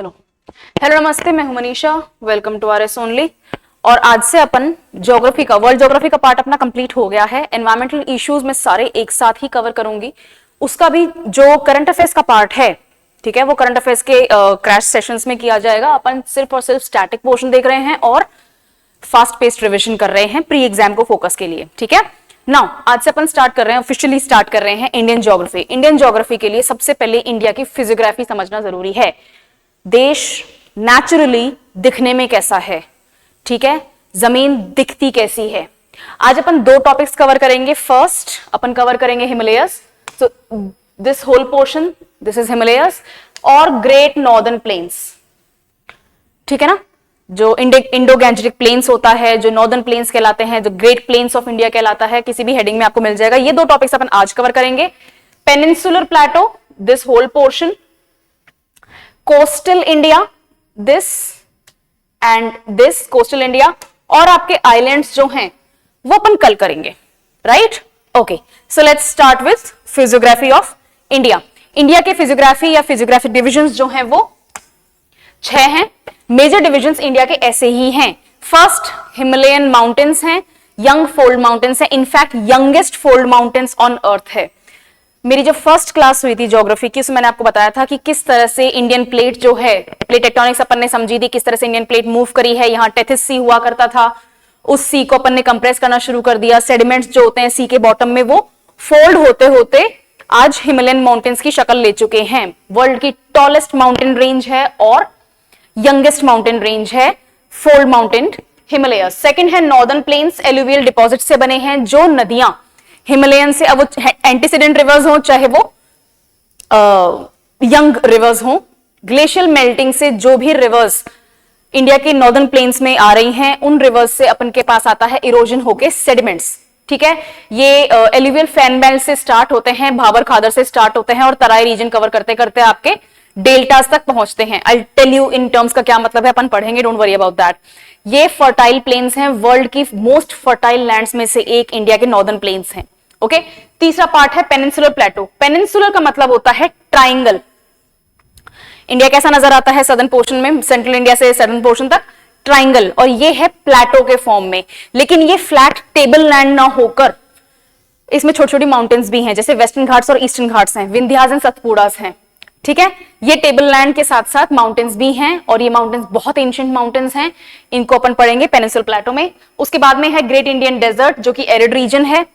चलो, हेलो नमस्ते, मैं हूं Manisha. Welcome to R S only. और आज से अपन ज्योग्राफी का, वर्ल्ड ज्योग्राफी का पार्ट अपना कंप्लीट हो गया है। एनवायरमेंटल इश्यूज में सारे एक साथ ही कवर करूंगी। उसका भी जो करंट अफेयर्स का पार्ट है, ठीक है, वो करंट अफेयर्स के क्रैश सेशंस में किया जाएगा। अपन सिर्फ और सिर्फ स्टैटिक पोर्शन देख रहे हैं और फास्ट पेस्ड रिविजन कर रहे हैं प्री एग्जाम को फोकस के लिए, ठीक है। नाउ आज से अपन स्टार्ट कर रहे हैं, ऑफिशियली स्टार्ट कर रहे हैं इंडियन ज्योग्राफी। इंडियन ज्योग्राफी के लिए सबसे पहले इंडिया की फिजियोग्राफी समझना जरूरी है। देश नेचुरली दिखने में कैसा है, ठीक है, जमीन दिखती कैसी है। आज अपन दो टॉपिक्स कवर करेंगे। फर्स्ट अपन कवर करेंगे Himalayas, so this whole portion, this is Himalayas और ग्रेट नॉर्दर्न प्लेन्स, ठीक है ना। जो इंडो गैंजेटिक प्लेन्स होता है, जो नॉर्दर्न प्लेन्स कहलाते हैं, जो ग्रेट प्लेन्स ऑफ इंडिया कहलाता है, किसी भी हेडिंग में आपको मिल जाएगा। ये दो टॉपिक्स अपन आज कवर करेंगे। Peninsular plateau, this whole portion, coastal India, this and this coastal India, और आपके आइलैंड्स जो हैं वो अपन कल करेंगे, right. Okay, so let's start with physiography of India. India के फिजियोग्राफी या फिजियोग्राफिक डिविजन्स जो हैं वो 6 हैं। मेजर डिविजन्स इंडिया के ऐसे ही हैं। फर्स्ट हिमालयन माउंटेन्स हैं, यंग फोल्ड माउंटेन्स हैं, in fact youngest fold mountains on earth है। मेरी जो फर्स्ट क्लास हुई थी ज्योग्राफी की, उसमें मैंने आपको बताया था कि किस तरह से इंडियन प्लेट जो है, प्लेट टेक्टोनिक्स अपन ने समझी थी, किस तरह से इंडियन प्लेट मूव करी है। यहाँ टेथिस सी हुआ करता था, उस सी को अपन ने कंप्रेस करना शुरू कर दिया। सेडिमेंट्स जो होते हैं सी के बॉटम में, वो फोल्ड होते होते आज हिमालयन माउंटेन्स की शक्ल ले चुके हैं। वर्ल्ड की टॉलेस्ट माउंटेन रेंज है और यंगेस्ट माउंटेन रेंज है फोल्ड माउंटेन हिमालयस। सेकंड है नॉर्दर्न प्लेन्स, एलुवियल डिपॉजिट से बने हैं। जो नदियां हिमालयन से, अब वो एंटीसीडेंट रिवर्स हो चाहे वो यंग रिवर्स हो, ग्लेशियल मेल्टिंग से जो भी रिवर्स इंडिया के नॉर्दर्न प्लेन्स में आ रही हैं, उन रिवर्स से अपन के पास आता है इरोजन होके सेडिमेंट्स, ठीक है। ये एलुवियल फैन बेल्ट से स्टार्ट होते हैं, भाबर खादर से स्टार्ट होते हैं और तराई रीजन कवर करते करते आपके डेल्टास तक पहुंचते हैं। आई टेल यू इन टर्म्स का क्या मतलब है, अपन पढ़ेंगे, डोंट वरी अबाउट दैट। ये फर्टाइल प्लेन्स हैं, वर्ल्ड की मोस्ट फर्टाइल लैंड्स में से एक इंडिया के नॉर्दर्न प्लेन्स हैं। ओके, तीसरा पार्ट है पेनिनसुलर प्लेटो। पेनिनसुलर का मतलब होता है ट्राइंगल। इंडिया कैसा नजर आता है सदर्न पोर्शन में, सेंट्रल इंडिया से सदर्न पोर्शन तक ट्राइंगल, और ये है प्लेटो के फॉर्म में। लेकिन ये फ्लैट टेबल लैंड ना होकर इसमें छोटी छोटी माउंटेन्स भी हैं, जैसे वेस्टर्न घाट्स और ईस्टर्न घाट्स हैं, विंध्यास एंड सतपुड़ास हैं, ठीक है। ये टेबल लैंड के साथ साथ माउंटेन्स भी हैं, और ये माउंटेन्स बहुत एंशिएंट माउंटेन्स हैं। इनको अपन पढ़ेंगे पेनिनसुलर प्लेटो में। उसके बाद में है ग्रेट इंडियन डेजर्ट, जो कि एरिड रीजन है।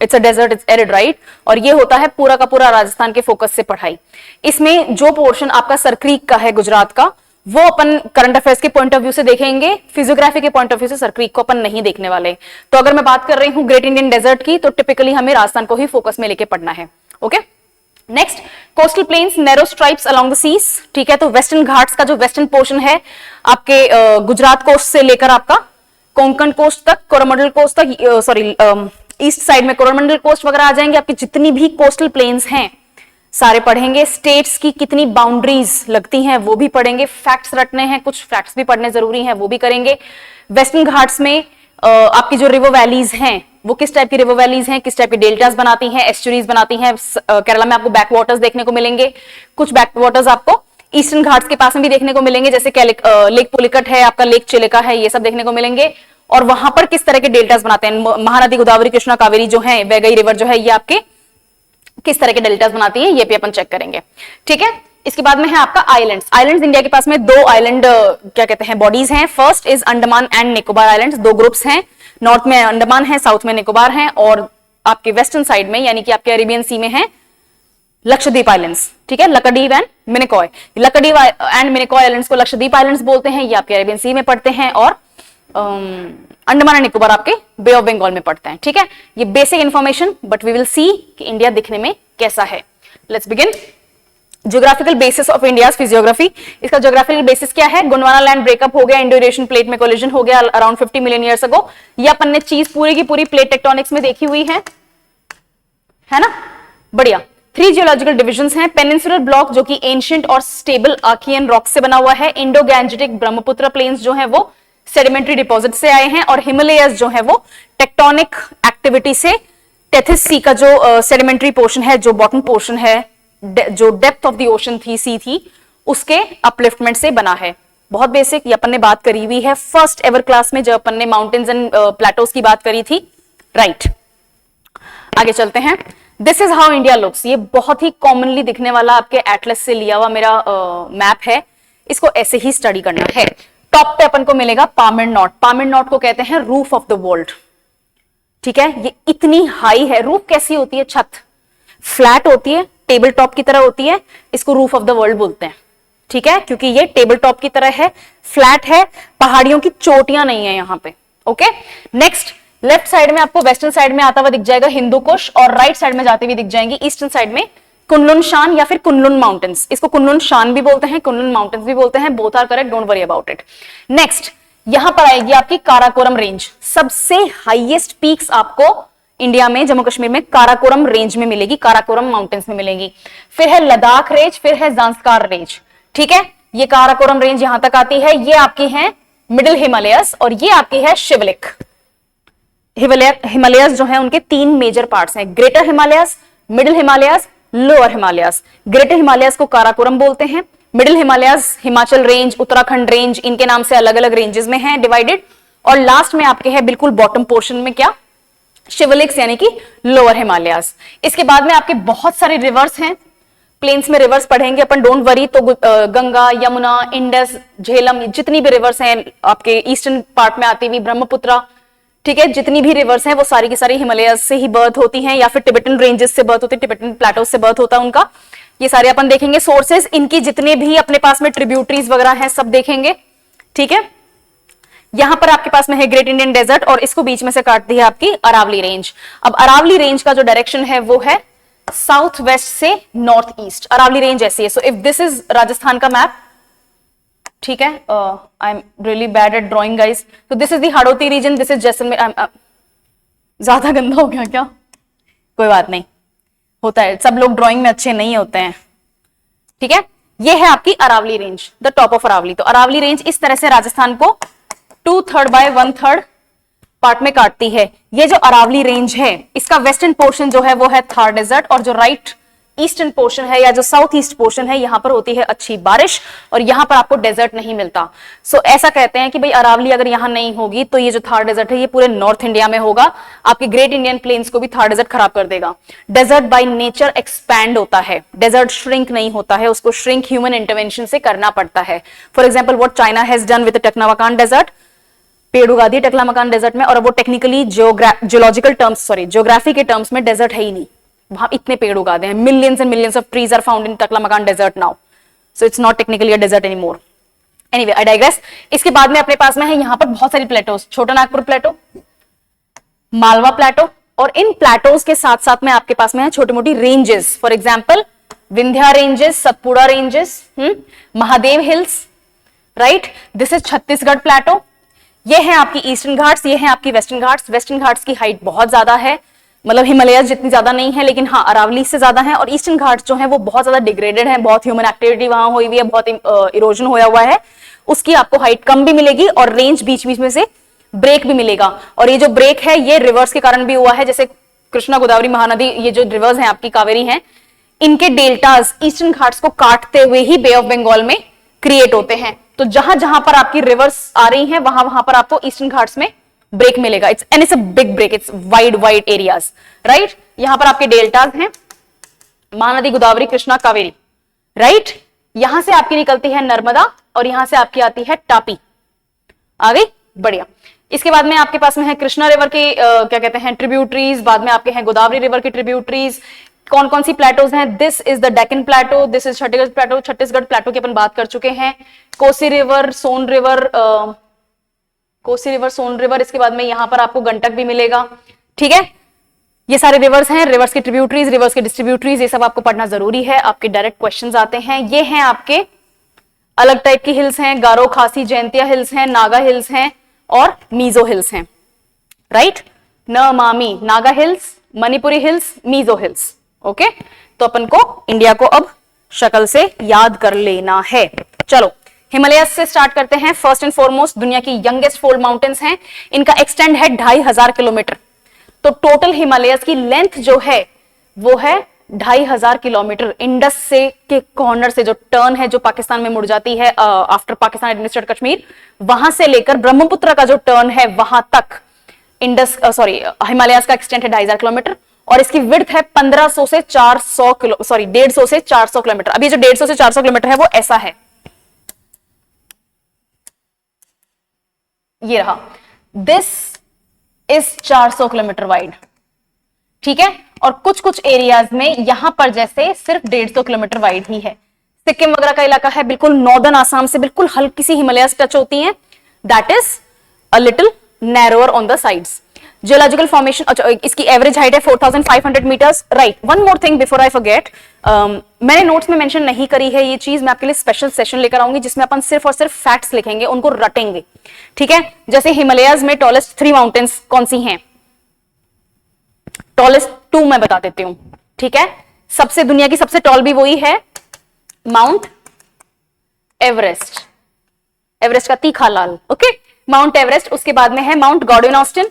It's a desert, it's arid, right. और ये होता है पूरा का पूरा राजस्थान के फोकस से पढ़ाई। इसमें जो पोर्शन आपका सरक्रीक का है गुजरात का, वो अपन करंट अफेयर्स के पॉइंट ऑफ व्यू से देखेंगे। फिजियोग्राफी के पॉइंट ऑफ व्यू से सरक्रीक को अपन नहीं देखने वाले। तो अगर मैं बात कर रही हूं ग्रेट इंडियन डेजर्ट की, तो टिपिकली हमें राजस्थान को ही फोकस में लेके पढ़ना है। Okay, next coastal plains, narrow stripes along the seas, ठीक है। तो वेस्टर्न घाट्स का जो वेस्टर्न पोर्शन है आपके गुजरात कोस्ट से लेकर आपका कोंकण कोस्ट तक, कोरोमंडल कोस्ट तक, सॉरी ईस्ट साइड में कोरोमंडल कोस्ट वगैरह आ जाएंगे। आपकी जितनी भी कोस्टल प्लेन्स हैं सारे पढ़ेंगे। स्टेट्स की कितनी बाउंड्रीज लगती हैं वो भी पढ़ेंगे। फैक्ट्स रटने हैं, कुछ फैक्ट्स भी पढ़ने जरूरी हैं, वो भी करेंगे। वेस्टर्न घाट्स में आपकी जो रिवर वैलीज हैं, वो किस टाइप की रिवर वैलीज हैं, किस टाइप की डेल्टास बनाती हैं, एस्चुरीज बनाती हैं। केरला में आपको बैक वाटर्स देखने को मिलेंगे। कुछ बैक वाटर्स आपको ईस्टर्न घाट्स के पास में भी देखने को मिलेंगे, जैसे लेक पुलिकट है, आपका लेक चिलिका है, ये सब देखने को मिलेंगे। और वहां पर किस तरह के डेल्टास बनाते हैं, महानदी, गोदावरी, कृष्णा, कावेरी जो है, वैगई रिवर जो है, ये आपके किस तरह के डेल्टास बनाती है, ये भी अपन चेक करेंगे, ठीक है। इसके बाद में है आपका आइलैंड्स। आइलैंड्स इंडिया के पास में दो आइलैंड क्या कहते हैं बॉडीज हैं। First is Andaman and Nicobar islands. दो ग्रुप्स हैं, नॉर्थ में अंडमान है, साउथ में निकोबार है, और आपके वेस्टर्न साइड में यानी कि आपके अरेबियन सी में है लक्षद्वीप आइलैंड्स, ठीक है। Lakshadweep and Minicoy, Lakshadweep and Minicoy islands को लक्षद्वीप आइलैंड्स बोलते हैं। ये आपके अरेबियन सी में पड़ते हैं, और अंडमान एंड निकोबार आपके बे ऑफ बंगाल में पड़ते हैं, ठीक है। ये basic information, but we will see कि इंडिया दिखने में कैसा है। Let's begin. Geographical basis of India physiography. इसका ज्योग्राफिकल बेसिस क्या है? गोंडवाना लैंड ब्रेकअप हो गया, इंडो एशियन प्लेट में कोलिजन हो गया अराउंड 50 मिलियन ईयर्स अगो। ये अपन ने चीज पूरी की पूरी प्लेट टेक्टोनिक्स में देखी हुई है ना, बढ़िया। 3 जियोलॉजिकल डिविजन्स हैं। पेनिनसुलर ब्लॉक जो कि एंशिएंट और स्टेबल आर्कियन रॉक से बना हुआ है। इंडो गैंजेटिक ब्रह्मपुत्र प्लेन्स जो है वो सेडिमेंट्री डिपॉजिट से आए हैं, और हिमालयस जो है वो टेक्टोनिक एक्टिविटी से टेथिस सी का जो सेडिमेंट्री पोर्शन है, जो बॉटम पोर्शन है, जो डेप्थ ऑफ द ओशन थी, सी थी, उसके अपलिफ्टमेंट से बना है। बहुत बेसिक, ये अपन ने बात करी हुई है फर्स्ट एवर क्लास में जब अपन ने माउंटेन्स एंड प्लेटोज की बात करी थी, राइट। आगे चलते हैं। This is how India looks. ये बहुत ही कॉमनली दिखने वाला आपके एटलस से लिया हुआ मेरा मैप है। इसको ऐसे ही स्टडी करना है। टॉप पे अपन को मिलेगा पामिड नॉट। पामिड नॉट को कहते हैं रूफ ऑफ द वर्ल्ड, ठीक है। ये इतनी हाई है। रूफ कैसी होती है? छत फ्लैट होती है, टेबल टॉप की तरह होती है, इसको रूफ ऑफ द वर्ल्ड बोलते हैं, ठीक है, क्योंकि ये टेबल टॉप की तरह है, फ्लैट है, पहाड़ियों की चोटियां नहीं है यहां पे। ओके, नेक्स्ट लेफ्ट साइड में आपको वेस्टर्न साइड में आता हुआ दिख जाएगा हिंदू कुश, और राइट साइड में जाते हुए दिख जाएंगी ईस्टर्न साइड में कुनलुन शान या फिर कुनलुन माउंटेन्स। इसको कुनलुन शान भी बोलते हैं, कुनलुन माउंटेन्स भी बोलते हैं, both are correct, don't worry about it. Next यहां पर आएगी आपकी काराकोरम रेंज। सबसे हाईएस्ट पीक्स आपको इंडिया में जम्मू कश्मीर में काराकोरम रेंज में मिलेगी, काराकोरम माउंटेन्स में मिलेगी। फिर है लद्दाख रेंज, फिर है ज़ांस्कार रेंज, ठीक है। ये काराकोरम रेंज यहां तक आती है। ये आपकी है मिडिल हिमालयस और ये आपकी है शिवलिक। हिमालयस जो है उनके 3 मेजर पार्ट्स हैं, greater Himalayas, middle Himalayas, lower Himalayas. Greater Himalayas को काराकोरम बोलते हैं, middle Himalayas Himachal range, Uttarakhand range, इनके नाम से अलग अलग रेंजेस में हैं डिवाइडेड। और लास्ट में आपके है बिल्कुल बॉटम पोर्शन में क्या? शिवलिक्स यानी कि लोअर हिमालयस। इसके बाद में आपके बहुत सारे रिवर्स हैं, प्लेन्स में रिवर्स पढ़ेंगे अपन, डोंट वरी। तो गंगा, यमुना, इंडस, झेलम, जितनी भी रिवर्स हैं आपके ईस्टर्न पार्ट में आती हुई, ब्रह्मपुत्रा, ठीक है, जितनी भी रिवर्स हैं वो सारी की सारी हिमालयस से ही बर्थ होती हैं या फिर टिबेटन रेंजेस से बर्थ होती है, टिबेटन प्लेटोज से बर्थ होता है उनका। ये सारे अपन देखेंगे। सोर्सेज इनकी जितने भी अपने पास में ट्रिब्यूटरीज वगैरह हैं सब देखेंगे, ठीक है। यहां पर आपके पास में है ग्रेट इंडियन डेजर्ट और इसको बीच में से काटती है आपकी अरावली रेंज। अब अरावली रेंज का जो डायरेक्शन है वो है साउथ वेस्ट से नॉर्थ ईस्ट। अरावली रेंज ऐसी है। So if this is Rajasthan का मैप, ठीक है, I am really bad at drawing guys. तो this is the Hadoti region, this is Jaisalmer. ज्यादा गंदा हो गया क्या? कोई बात नहीं, होता है, सब लोग ड्राइंग में अच्छे नहीं होते हैं, ठीक है। ये है आपकी Aravalli range, the top of Aravalli. तो अरावली रेंज इस तरह से राजस्थान को 2/3 बाय 1/3 पार्ट में काटती है। ये जो अरावली रेंज है इसका वेस्टर्न पोर्शन जो है वो है थार डेजर्ट, और जो राइट ईस्टर्न पोर्शन है या जो साउथ ईस्ट पोर्शन है यहां पर होती है अच्छी बारिश और यहां पर आपको डेजर्ट नहीं मिलता। सो ऐसा कहते हैं कि भाई अरावली अगर यहां नहीं होगी तो ये जो थार डेजर्ट है ये पूरे नॉर्थ इंडिया में होगा, आपके ग्रेट इंडियन प्लेन्स को भी थार डेजर्ट खराब कर देगा। डेजर्ट बाय नेचर एक्सपैंड होता है, डेजर्ट श्रिंक नहीं होता है, उसको श्रिंक ह्यूमन इंटरवेंशन से करना पड़ता है। For example what China has done with Taklamakan desert, पेड़ उगा दिए टकलामकान डेजर्ट में, और वो technically geological terms, sorry geography के टर्म्स में डेजर्ट है ही नहीं, वहां इतने पेड़ उगा दे हैं, millions and millions of trees are found in Taklamakan desert now, so it's not technically a desert anymore. Anyway I digress. इसके बाद में अपने पास में है यहां पर बहुत सारी प्लेटोज, छोटा नागपुर प्लेटो, मालवा प्लेटो, और इन प्लेटोज के साथ साथ में आपके पास में है छोटी मोटी ranges. For example Vindhya ranges, Satpura ranges, Mahadev hills, right. This is Chhattisgarh plateau. ये है आपकी ईस्टर्न घाट्स, ये है आपकी वेस्टर्न घाट्स। वेस्टर्न घाट्स की हाइट बहुत ज्यादा है, मतलब हिमालयस जितनी ज्यादा नहीं है, लेकिन हाँ अरावली से ज्यादा है। और ईस्टर्न घाट्स जो है वो बहुत ज्यादा डिग्रेडेड है, बहुत ह्यूमन एक्टिविटी वहां हुई हुई है, बहुत इरोजन होया हुआ है, उसकी आपको हाइट कम भी मिलेगी और रेंज बीच बीच में से ब्रेक भी मिलेगा। और ये जो ब्रेक है ये रिवर्स के कारण भी हुआ है, जैसे कृष्णा गोदावरी महानदी, ये जो रिवर्स है आपकी कावेरी है, इनके डेल्टाज ईस्टर्न घाट्स को काटते हुए ही बे ऑफ बंगाल में क्रिएट होते हैं। तो जहां जहां पर आपकी रिवर्स आ रही हैं वहां वहां पर आपको ईस्टर्न घाट्स में ब्रेक मिलेगा। It's a big break, it's wide areas, right. यहां पर आपके डेल्टाज हैं, महानदी, गोदावरी, कृष्णा, कावेरी, राइट। यहां से आपकी निकलती है नर्मदा और यहां से आपकी आती है तापी। आ गई, बढ़िया। इसके बाद में आपके पास में है कृष्णा रिवर के क्या कहते हैं ट्रिब्यूटरीज, बाद में आपके हैं गोदावरी रिवर की ट्रिब्यूटरीज। कौन कौन सी प्लेटोज हैं? This is the Deccan plateau, this is Chhattisgarh plateau. Chhattisgarh plateau की अपन बात कर चुके हैं। Kosi river, Son river, Kosi river, Son river. इसके बाद में यहां पर आपको गंडक भी मिलेगा, ठीक है। ये सारे रिवर्स हैं, रिवर्स की ट्रिब्यूटरीज, रिवर्स की डिस्ट्रीब्यूटरीज, ये सब आपको पढ़ना जरूरी है, आपके डायरेक्ट क्वेश्चंस आते हैं। ये हैं आपके अलग टाइप की हिल्स हैं, गारो, खासी, जयंतिया हिल्स हैं, नागा हिल्स हैं और मीजो हिल्स हैं, राइट। नमामी, Naga hills, Manipuri hills, Mizo hills, okay. तो अपन को इंडिया को अब शक्ल से याद कर लेना है। चलो हिमालयस से स्टार्ट करते हैं। फर्स्ट एंड फॉरमोस्ट दुनिया की यंगेस्ट फोल्ड माउंटेन्स हैं, इनका एक्सटेंड है 2500 किलोमीटर। तो टोटल हिमालयस की लेंथ जो है वो है 2500 किलोमीटर इंडस से के कॉर्नर से जो टर्न है जो पाकिस्तान में मुड़ जाती है आफ्टर पाकिस्तान एडमिनिस्ट्रेटेड कश्मीर, वहां से लेकर ब्रह्मपुत्र का जो टर्न है वहां तक इंडस हिमालयाज का एक्सटेंट है 2500 किलोमीटर और इसकी विड्थ है 1500 से 400 किलो 150 से 400 किलोमीटर। अभी जो 150 से 400 किलोमीटर है वो ऐसा है, ये रहा, दिस इज 400 किलोमीटर वाइड, ठीक है। और कुछ कुछ एरियाज में यहां पर जैसे सिर्फ 150 किलोमीटर वाइड ही है। सिक्किम वगैरह का इलाका है, बिल्कुल नॉर्दर्न आसाम से बिल्कुल हल्की सी हिमालयाज टच होती हैं, that is a little narrower on the sides. Geological formation, अच्छा इसकी एवरेज हाइट है 4500 metres, right. One more thing before I forget, मैंने नोट्स में मेंशन नहीं करी है ये चीज, मैं आपके लिए स्पेशल सेशन लेकर आऊंगी जिसमें अपन सिर्फ और सिर्फ फैक्ट्स लिखेंगे, उनको रटेंगे, ठीक है। जैसे हिमालयाज में टॉलेस्ट 3 माउंटेन्स कौन सी हैं, टॉलेस्ट 2 मैं बता देती हूं, ठीक है। सबसे दुनिया की सबसे टॉल भी वही है, माउंट एवरेस्ट, एवरेस्ट का तीखा लाल, ओके, माउंट एवरेस्ट। उसके बाद में है mount Godwin Austen,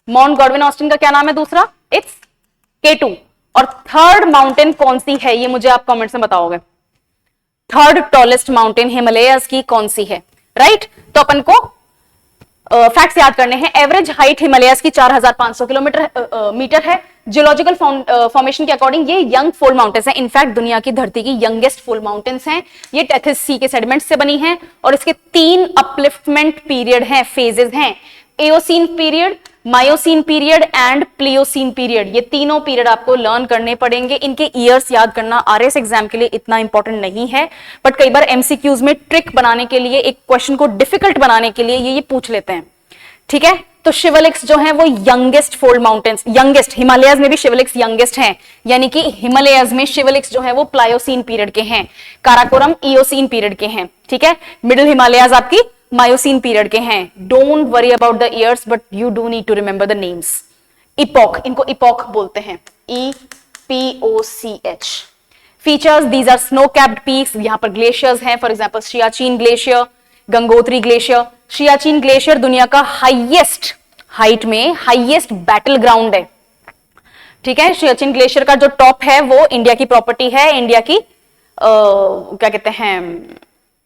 mount Godwin Austen का क्या नाम है दूसरा, इट्स K2। और थर्ड माउंटेन कौन सी है ये मुझे आप कमेंट्स में बताओगे, थर्ड टॉलेस्ट माउंटेन हिमालयाज की कौन सी है, राइट। तो अपन को फैक्ट्स याद करने हैं। एवरेज हाइट हिमालयाज की 4500 किलोमीटर मीटर है। जियोलॉजिकल फॉर्मेशन के अकॉर्डिंग ये यंग फोल्ड माउंटेन्स हैं, इनफैक्ट दुनिया की धरती की यंगेस्ट फोल्ड माउंटेन्स हैं। ये टेथिस सी के सेडिमेंट्स से बनी हैं और इसके 3 अपलिफ्टमेंट पीरियड हैं, फेजेस हैं, Eocene period, Miocene period and Pliocene period. ये तीनों पीरियड आपको लर्न करने पड़ेंगे। इनके ईयर्स याद करना आरएस एग्जाम के लिए इतना इंपॉर्टेंट नहीं है, बट कई बार एमसीक्यूज में ट्रिक बनाने के लिए, एक क्वेश्चन को डिफिकल्ट बनाने के लिए ये पूछ लेते हैं, ठीक है। तो शिवलिक्स जो है वो youngest fold mountains, youngest, Himalayas में भी शिवलिक्स यंगेस्ट हैं, यानी कि हिमालयाज में शिवलिक्स जो है वो प्लायोसीन पीरियड के हैं, काराकोरम इयोसीन पीरियड के हैं, ठीक है। मिडिल हिमालयाज आपकी मायोसीन पीरियड के हैं। Don't worry about the years but you do need to remember the names. Epoch, इनको इपॉक बोलते हैं, EPOCH। Features, these are snow capped peaks, यहां पर ग्लेशियर्स हैं, for example Siachen glacier, Gangotri glacier. Siachen glacier दुनिया का हाईएस्ट, हाइट में हाईएस्ट बैटल ग्राउंड है, ठीक है। सियाचिन ग्लेशियर का जो टॉप है वो इंडिया की प्रॉपर्टी है, इंडिया की क्या कहते हैं,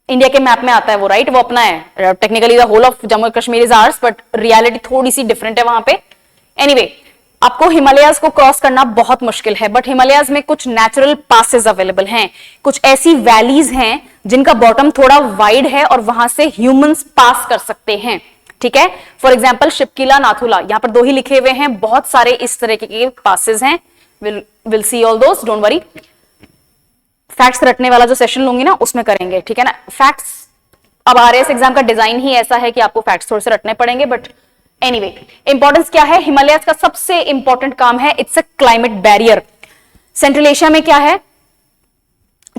इंडिया के मैप में आता है वो, राइट, वो अपना है। Technically the whole of Jammu Kashmir is ours, but reality थोड़ी सी डिफरेंट है वहां पे। एनीवे, आपको हिमालयाज को क्रॉस करना बहुत मुश्किल है, बट हिमालयाज में कुछ नेचुरल पासेस अवेलेबल हैं, कुछ ऐसी वैलीज हैं जिनका बॉटम थोड़ा वाइड है और वहां से ह्यूमंस पास कर सकते हैं, ठीक है। फॉर एग्जाम्पल शिपकिला, नाथुला, यहां पर 2 ही लिखे हुए हैं, बहुत सारे इस तरह के पासेस हैं। Will see all those, don't worry. Facts रटने वाला जो सेशन लूंगी ना उसमें करेंगे, ठीक है ना। फैक्ट्स, अब आरएस एग्जाम का डिजाइन ही ऐसा है कि आपको फैक्ट्स थोड़े से रटने पड़ेंगे, बट एनीवे, इंपॉर्टेंस क्या है, हिमालयाज का सबसे इंपॉर्टेंट काम है, it's a climate barrier. Central Asia में क्या है,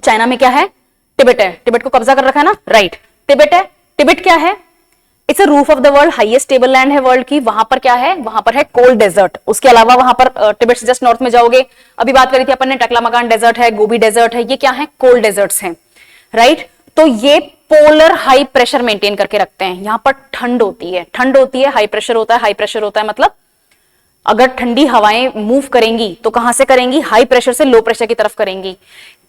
चाइना में क्या है, तिब्बत है, तिब्बत को कब्जा कर रखा है ना, राइट, तिब्बत है। तिब्बत क्या है, it's a roof of the world, highest table land है वर्ल्ड की। वहां पर क्या है, वहां पर है कोल्ड डेजर्ट। उसके अलावा वहां पर तिब्बत से जस्ट नॉर्थ में जाओगे, अभी बात करी थी अपन ने, टकलामकान डेजर्ट है, गोबी डेजर्ट है, ये क्या है, कोल्ड डेजर्ट्स हैं, राइट। तो ये पोलर हाई प्रेशर मेंटेन करके रखते हैं, यहां पर ठंड होती है, ठंड होती है, हाई प्रेशर होता है, हाई प्रेशर होता है मतलब अगर ठंडी हवाएं मूव करेंगी तो कहां से करेंगी, हाई प्रेशर से लो प्रेशर की तरफ करेंगी।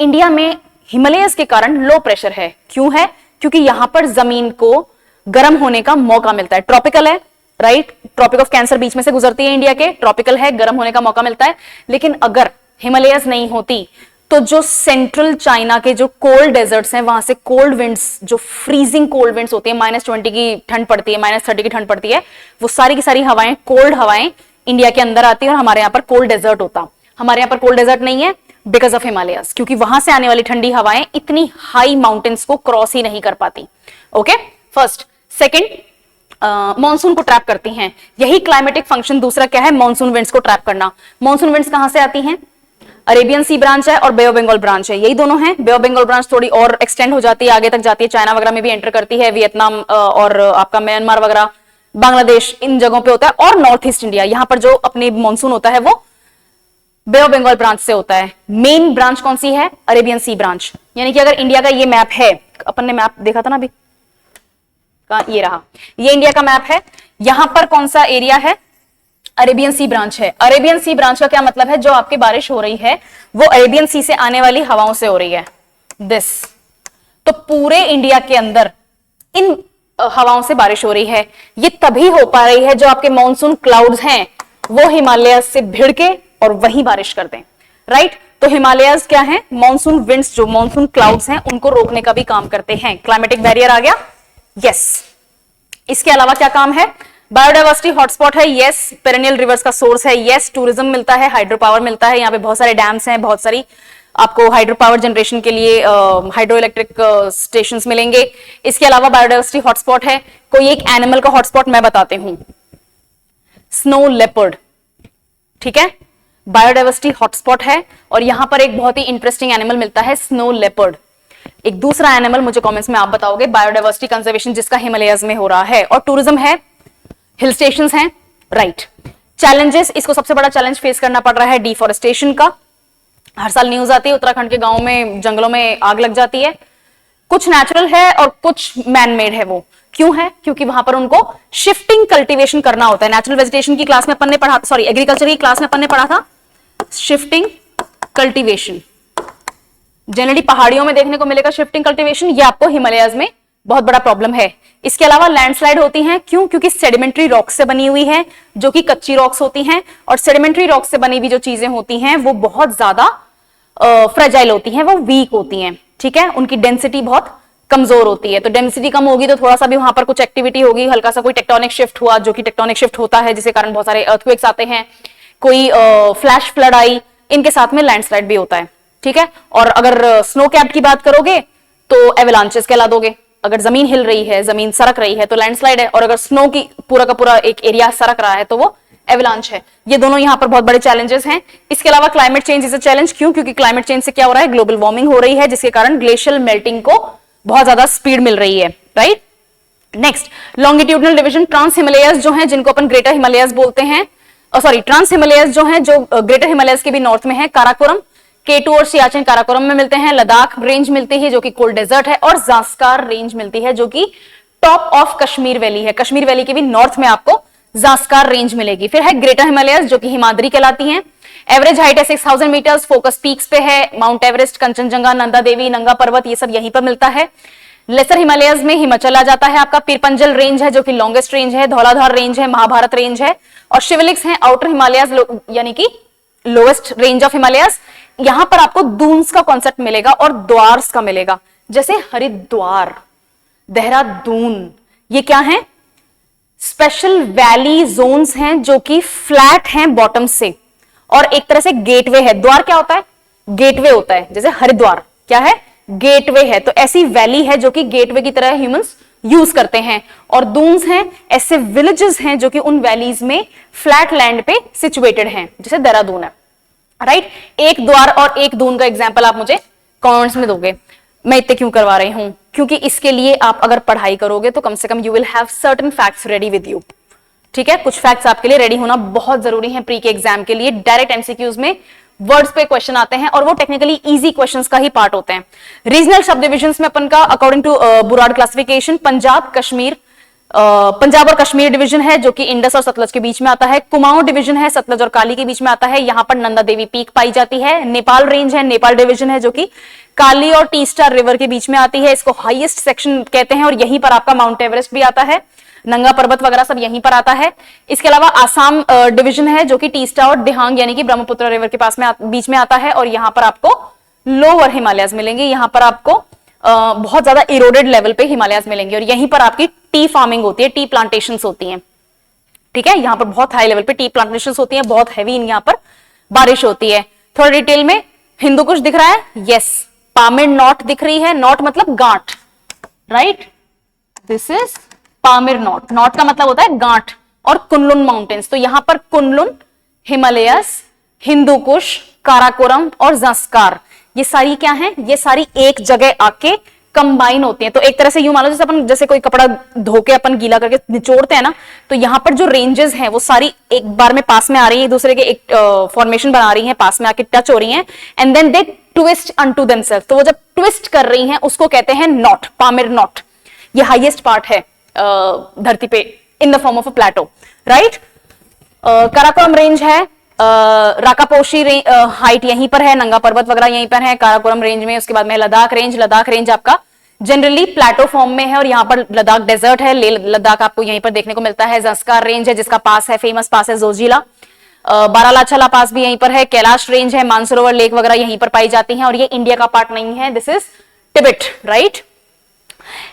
इंडिया में हिमालयस के कारण लो प्रेशर है, क्यों है, क्योंकि यहां पर जमीन को गर्म होने का मौका मिलता है, ट्रॉपिकल है, राइट, ट्रॉपिक ऑफ कैंसर बीच में से गुजरती है इंडिया के, ट्रॉपिकल है, गर्म होने का मौका मिलता है। लेकिन अगर हिमालयस नहीं होती तो जो सेंट्रल चाइना के जो कोल्ड डेजर्ट्स हैं वहां से कोल्ड विंड्स, जो फ्रीजिंग कोल्ड विंड्स होती है, -20 की ठंड पड़ती है, -30 की ठंड पड़ती है, वो सारी की सारी हवाएं, कोल्ड हवाएं इंडिया के अंदर आती है और हमारे यहाँ पर कोल्ड डेजर्ट होता। हमारे यहाँ पर कोल्ड डेजर्ट नहीं है बिकॉज ऑफ हिमालयस, क्योंकि वहां से आने वाली ठंडी हवाएं इतनी हाई माउंटेन्स को क्रॉस ही नहीं कर पाती। Okay, first. सेकेंड, मॉनसून को ट्रैप करती हैं, यही क्लाइमेटिक फंक्शन। दूसरा क्या है, मॉनसून विंड्स को ट्रैप करना। मॉनसून विंड्स कहां से आती हैं, अरेबियन सी ब्रांच है और बे ऑफ बंगाल ब्रांच है, यही दोनों हैं। बे ऑफ बंगाल ब्रांच थोड़ी और एक्सटेंड हो जाती है, आगे तक जाती है, चाइना वगैरह में भी एंटर करती है, वियतनाम और आपका म्यांमार वगैरह, बांग्लादेश, इन जगहों पे होता है। और नॉर्थ ईस्ट इंडिया, यहां पर जो अपने मॉनसून होता है वो बे ऑफ बंगाल ब्रांच से होता है। मेन ब्रांच कौन सी है, अरेबियन सी ब्रांच। यानी कि अगर इंडिया का ये मैप है, अपन ने मैप देखा था ना अभी, ये रहा, ये इंडिया का मैप है। यहां पर कौन सा एरिया है, अरेबियन सी ब्रांच है। अरेबियन सी ब्रांच का क्या मतलब है? जो आपकी बारिश हो रही है वो अरेबियन सी से आने वाली हवाओं से हो रही है। दिस, तो पूरे इंडिया के अंदर इन हवाओं से बारिश हो रही है। ये तभी हो पा रही है जो आपके मॉनसून क्लाउड्स हैं वो हिमालय से भिड़ के और वहीं बारिश कर दें, राइट। तो हिमालयस क्या है? मॉनसून विंड्स, जो मॉनसून क्लाउड्स हैं उनको रोकने का भी काम करते हैं। क्लाइमेटिक बैरियर आ गया, यस। इसके अलावा क्या काम है? बायोडाइवर्सिटी हॉटस्पॉट है, यस। पेरेनियल रिवर्स का सोर्स है, यस। टूरिज्म मिलता है, हाइड्रो पावर मिलता है, यहाँ पे बहुत सारे डैम्स हैं, बहुत सारी आपको हाइड्रो पावर जनरेशन के लिए हाइड्रो इलेक्ट्रिक स्टेशंस मिलेंगे। इसके अलावा बायोडाइवर्सिटी हॉटस्पॉट है। कोई एक एनिमल का हॉटस्पॉट मैं बताती हूं, स्नो लेपर्ड, ठीक है। बायोडाइवर्सिटी हॉटस्पॉट है और यहां पर एक बहुत ही इंटरेस्टिंग एनिमल मिलता है, स्नो लेपर्ड। एक दूसरा एनिमल मुझे कमेंट्स में आप बताओगे, बायोडाइवर्सिटी कंजर्वेशन जिसका हिमालयस में हो रहा है। और टूरिज्म है, हिल स्टेशंस हैं, राइट। चैलेंजेस, इसको सबसे बड़ा चैलेंज फेस करना पड़ रहा है डिफॉरेस्टेशन का। हर साल न्यूज आती है उत्तराखंड के गांव में, जंगलों में आग लग जाती है। कुछ नेचुरल है और कुछ मैन मेड है। वो क्यों है? क्योंकि वहां पर उनको शिफ्टिंग कल्टीवेशन करना होता है। नेचुरल वेजिटेशन की क्लास में अपन ने पढ़ा, सॉरी एग्रीकल्चर की क्लास में अपन ने पढ़ा था शिफ्टिंग कल्टीवेशन। जनरली पहाड़ियों में देखने को मिलेगा शिफ्टिंग कल्टीवेशन, ये आपको हिमालयस में बहुत बड़ा प्रॉब्लम है। इसके अलावा लैंडस्लाइड होती हैं, क्यों? क्योंकि सेडिमेंट्री रॉक से बनी हुई है, जो कि कच्ची रॉक्स होती हैं। और सेडिमेंट्री रॉक से बनी हुई जो चीजें होती हैं वो बहुत ज्यादा फ्रेजाइल होती हैं, वो वीक होती हैं, ठीक है। उनकी डेंसिटी बहुत कमजोर होती है। तो डेंसिटी कम होगी तो थोड़ा सा भी वहां पर कुछ एक्टिविटी होगी, हल्का सा कोई टेक्टोनिक शिफ्ट हुआ, जो कि टेक्टोनिक शिफ्ट होता है जिसके कारण बहुत सारे अर्थक्वेक्स आते हैं, कोई फ्लैश फ्लड आई, इनके साथ में लैंडस्लाइड भी होता है, ठीक है। और अगर स्नो कैप की बात करोगे तो एवलांचेस कहला दोगे। अगर जमीन हिल रही है, जमीन सरक रही है तो लैंडस्लाइड है, और अगर स्नो की पूरा का पूरा एक एरिया सरक रहा है तो वो एवलांच है। ये दोनों यहां पर बहुत बड़े चैलेंजेस हैं। इसके अलावा climate change is a challenge, क्यों? क्योंकि क्लाइमेट चेंज से क्या हो रहा है? ग्लोबल वार्मिंग हो रही है, जिसके कारण ग्लेशियल मेल्टिंग को बहुत ज्यादा स्पीड मिल रही है, right. Next, longitudinal division, trans Himalayas जो है, जिनको अपन ग्रेटर हिमालयस बोलते हैं, सॉरी ट्रांस हिमालयस जो है, जो ग्रेटर हिमालयस के भी नॉर्थ में है, काराकोरम, K2 और सियाचिन काराकोरम में मिलते हैं। लद्दाख रेंज मिलती है जो कि कोल्ड डेजर्ट है, और जास्कार रेंज मिलती है जो कि टॉप ऑफ कश्मीर वैली है। कश्मीर वैली के भी नॉर्थ में आपको जास्कार रेंज मिलेगी। फिर है ग्रेटर हिमालयस जो कि हिमाद्री कहलाती हैं। एवरेज हाइट है 6000 मीटर्स, फोकस पीक्स पे है माउंट एवरेस्ट, कंचनजंगा, नंदा देवी, नंगा पर्वत, ये सब यहीं पर मिलता है। लेसर हिमालयस में हिमाचल आ जाता है आपका, पीरपंजल रेंज है जो कि लॉन्गेस्ट रेंज है, धौलाधार रेंज है, महाभारत रेंज है, और शिवलिक्स है आउटर हिमालयस यानी कि लोएस्ट रेंज ऑफ हिमालयस। यहां पर आपको दून्स का कॉन्सेप्ट मिलेगा और द्वार्स का मिलेगा, जैसे हरिद्वार, देहरादून, ये क्या है? स्पेशल वैली जोन्स हैं जो कि फ्लैट हैं बॉटम से, और एक तरह से गेटवे है। द्वार क्या होता है? गेटवे होता है। जैसे हरिद्वार क्या है? गेटवे है। तो ऐसी वैली है जो कि गेटवे की तरह ह्यूमंस यूज करते हैं। और दून्स हैं ऐसे विलेजेस हैं जो कि उन वैलीज में फ्लैट लैंड पे सिचुएटेड हैं, जैसे देहरादून है, राइट। एक द्वार और एक दून का एग्जाम्पल आप मुझे कमेंट्स में दोगे। मैं इतने क्यों करवा रही हूं? क्योंकि इसके लिए आप अगर पढ़ाई करोगे तो कम से कम you will have certain facts ready with you, ठीक है। कुछ फैक्ट्स आपके लिए रेडी होना बहुत जरूरी है प्री के एग्जाम के लिए। डायरेक्ट एमसीक्यूज में वर्ड्स पे क्वेश्चन आते हैं और वो टेक्निकली इजी क्वेश्चंस का ही पार्ट होते हैं। रीजनल सब डिविजन्स में अपन का according to Burrard classification Punjab और कश्मीर डिवीजन है जो कि इंडस और सतलज के बीच में आता है। कुमाऊं डिवीजन है, सतलज और काली के बीच में आता है। यहां पर नंदा देवी पीक पाई जाती है। नेपाल रेंज है, नेपाल डिवीजन है जो कि काली और टी स्टार रिवर के बीच में आती है। इसको हाईएस्ट सेक्शन कहते हैं और यहीं पर आपका माउंट एवरेस्ट भी आता है, नंगा पर्वत वगैरह सब यहीं पर आता है। इसके अलावा आसाम डिवीजन है जो कि टीस्टा और दिहांग यानी कि ब्रह्मपुत्र रिवर के पास में बीच में आता है, और यहां पर आपको लोअर हिमालयस मिलेंगे। यहां पर आपको बहुत ज्यादा इरोडेड लेवल पे हिमालयस मिलेंगे, और यहीं पर आपकी टी फार्मिंग होती है, टी प्लांटेशंस होती हैं, ठीक है। यहां पर बहुत हाई लेवल पे टी प्लांटेशंस होती हैं, बहुत हैवी यहां पर बारिश होती है। थोड़ा डिटेल में हिंदू कुश दिख रहा है, यस। पामिर नॉट दिख रही है, नॉट मतलब गांठ, right. This is Pamir not, not का मतलब होता है गांठ। और कुनलुन माउंटेन्स, तो यहां पर कुनलुन, हिमालयस, हिंदू कुश, काराकोरम और जंस्कार, ये सारी क्या हैं? ये सारी एक जगह आके कंबाइन होती हैं। तो एक तरह से यूं मान लो जैसे अपन जैसे कोई कपड़ा धो के अपन गीला करके निचोड़ते हैं ना, तो यहां पर जो रेंजेस हैं वो सारी एक बार में पास में आ रही है, एक दूसरे के एक फॉर्मेशन बना रही हैं, पास में आके टच हो रही हैं, and then they twist unto themself. तो वो जब ट्विस्ट कर रही हैं उसको कहते हैं नॉट, पामिर नॉट। ये हाईएस्ट पार्ट है धरती पे in the form of a plateau, right. Karakoram range है, राकापोशी हाइट यहीं पर है, नंगा पर्वत वगैरह यहीं पर है काराकोरम रेंज में। उसके बाद में लद्दाख रेंज आपका जनरली प्लेटो फॉर्म में है और यहाँ पर लद्दाख डेजर्ट है, लेह लद्दाख आपको यहीं पर देखने को मिलता है। जंस्कार रेंज है जिसका पास है, फेमस पास है जोजिला। बारालाचाला पास भी यहीं पर है। कैलाश रेंज है, मानसरोवर लेक वगैरह यहीं पर पाई जाती हैं और ये इंडिया का पार्ट नहीं है, this is Tibet, right.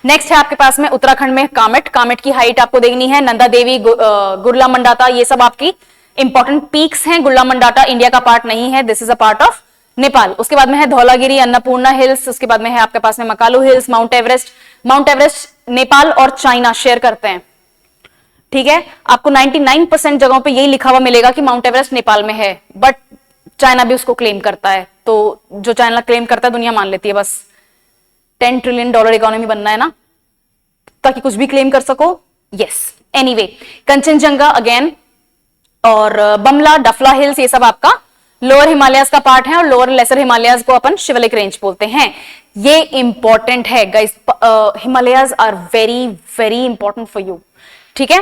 Next है आपके पास में उत्तराखंड में कामेट की हाइट आपको देखनी है। नंदा देवी, गुरला मंडाता, ये सब आपकी इंपॉर्टेंट पीक्स हैं। गुरला मंडाता इंडिया का पार्ट नहीं है, this is a part of Nepal. उसके बाद में है धौलागिरी, अन्नपूर्णा हिल्स। उसके बाद में है आपके पास में Makalu hills, mount Everest Nepal और चाइना शेयर करते हैं, ठीक है। आपको 99% जगहों पे यही लिखा हुआ मिलेगा कि माउंट एवरेस्ट नेपाल में है, बट चाइना भी उसको क्लेम करता है। तो जो चाइना क्लेम करता है दुनिया मान लेती है, बस $10 ट्रिलियन इकोनॉमी बनना है ना, ताकि कुछ भी क्लेम कर सको। यस, एनीवे कंचनजंगा अगेन और बमला, डफला हिल्स, ये सब आपका लोअर हिमालयस का पार्ट है और लोअर लेसर हिमालयस को अपन शिवालिक रेंज बोलते हैं। ये इंपॉर्टेंट है guys, Himalayas are very very important for you, ठीक है।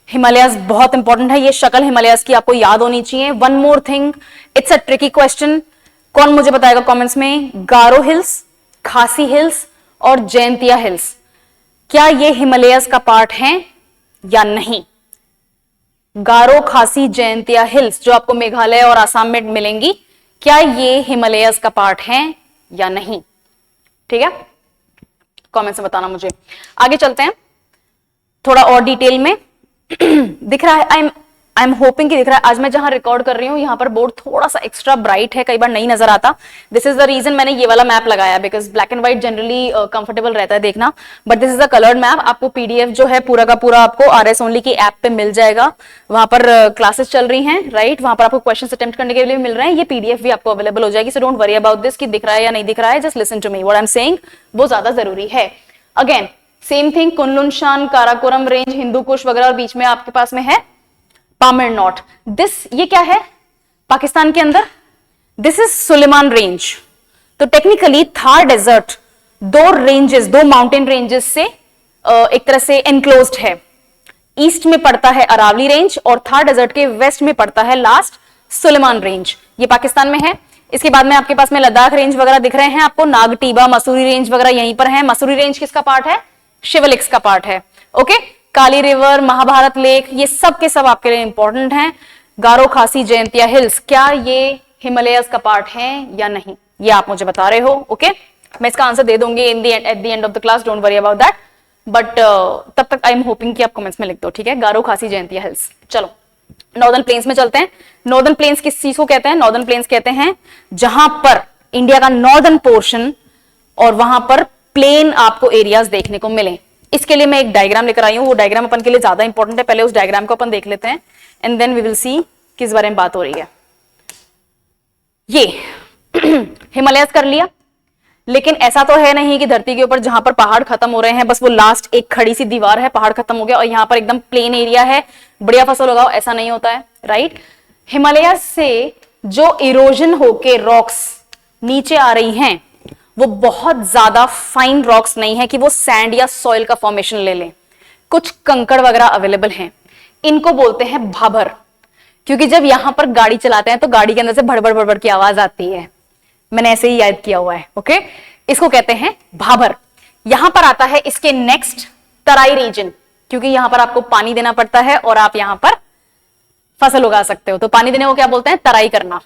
हिमालयस बहुत इंपॉर्टेंट है, ये शक्ल हिमालयस की आपको याद होनी चाहिए। One more thing, it's a tricky question, कौन मुझे बताएगा कमेंट्स में? गारो हिल्स, खासी हिल्स और जयंतिया हिल्स, क्या ये हिमालयस का पार्ट है या नहीं? गारो, खासी, जयंतिया हिल्स जो आपको मेघालय और आसाम में मिलेंगी, क्या ये हिमालयस का पार्ट है या नहीं? ठीक है, कमेंट्स में बताना मुझे। आगे चलते हैं थोड़ा और डिटेल में। दिख रहा है, आई एम होपिंग कि दिख रहा है। आज मैं जहां रिकॉर्ड कर रही हूं यहां पर बोर्ड थोड़ा सा एक्स्ट्रा ब्राइट है, कई बार नहीं नजर आता। दिस इज द रीजन मैंने ये वाला मैप लगाया, because black and white generally comfortable रहता है देखना, but this is a coloured map. आपको पीडीएफ जो है पूरा का पूरा आपको RS ओनली की ऐप पे मिल जाएगा, वहां पर क्लासेस चल रही हैं, राइट। वहां पर आपको क्वेश्चन अटेम्प्ट करने के लिए मिल रहे हैं, ये पीडीएफ भी आपको अवेलेबल हो जाएगी। So don't worry about this कि दिख रहा है या नहीं दिख रहा है, just listen to me, what I am saying वो ज्यादा जरूरी है। अगेन सेम थिंग, कुनलुन शान, काराकोरम रेंज, हिंदू कुश वगैरह, और बीच में आपके पास में है पामीर नॉट। दिस ये क्या है पाकिस्तान के अंदर? This is Suleman range. तो टेक्निकली थार डेजर्ट दो माउंटेन रेंजेस से एक तरह से एनक्लोज्ड है। ईस्ट में पड़ता है अरावली रेंज और थार डेजर्ट के वेस्ट में पड़ता है लास्ट सुलेमान रेंज, ये पाकिस्तान में है। इसके बाद में आपके पास में लद्दाख रेंज वगैरह दिख रहे हैं आपको, नागटीबा, मसूरी रेंज वगैरह यहीं पर है। मसूरी रेंज किसका पार्ट है? शिवलिक्स का पार्ट है, ओके। काली रिवर, महाभारत लेक, ये सब के सब आपके लिए इंपॉर्टेंट हैं। गारो, खासी, जयंतिया हिल्स, क्या ये हिमालयस का पार्ट है या नहीं, ये आप मुझे बता रहे हो, ओके। मैं इसका आंसर दे दूंगी at the end of the class, don't worry about that, but तब तक आई एम होपिंग कि आप कमेंट्स में लिख दो, ठीक है। गारो, खासी, जयंतिया हिल्स। चलो नॉर्दर्न प्लेन्स में चलते हैं। नॉर्दर्न प्लेन्स किस चीज को कहते हैं? नॉर्दर्न प्लेन्स कहते हैं जहां पर इंडिया का नॉर्दर्न पोर्शन और वहां पर प्लेन आपको एरियाज देखने को मिले। इसके लिए मैं एक डायग्राम लेकर आई हूं, वो डायग्राम अपन के लिए ज्यादा इंपॉर्टेंट है। पहले उस डायग्राम को अपन देख लेते हैं and then we will see किस बारे में बात हो रही है। ये हिमालयस कर लिया, लेकिन ऐसा तो है नहीं कि धरती के ऊपर जहां पर पहाड़ खत्म हो रहे हैं बस वो लास्ट एक खड़ी सी दीवार है, पहाड़ खत्म हो गया और यहां पर एकदम प्लेन एरिया है, बढ़िया फसल उगाओ, ऐसा नहीं होता है, राइट। हिमालयस से जो इरोजन होके रॉक्स नीचे आ रही हैं वो बहुत ज्यादा फाइन रॉक्स नहीं है कि वो सैंड या सॉइल का फॉर्मेशन ले लें। कुछ कंकड़ वगैरह अवेलेबल हैं, इनको बोलते हैं भाभर, क्योंकि जब यहां पर गाड़ी चलाते हैं तो गाड़ी के अंदर से भड़बड़ भड़बड़ की आवाज आती है, मैंने ऐसे ही याद किया हुआ है, ओके। इसको कहते हैं भाभर। यहां पर आता है इसके नेक्स्ट तराई रीजन, क्योंकि यहां पर आपको पानी देना पड़ता है और आप यहां पर फसल उगा सकते हो, तो पानी देने को क्या बोलते हैं? तराई करना,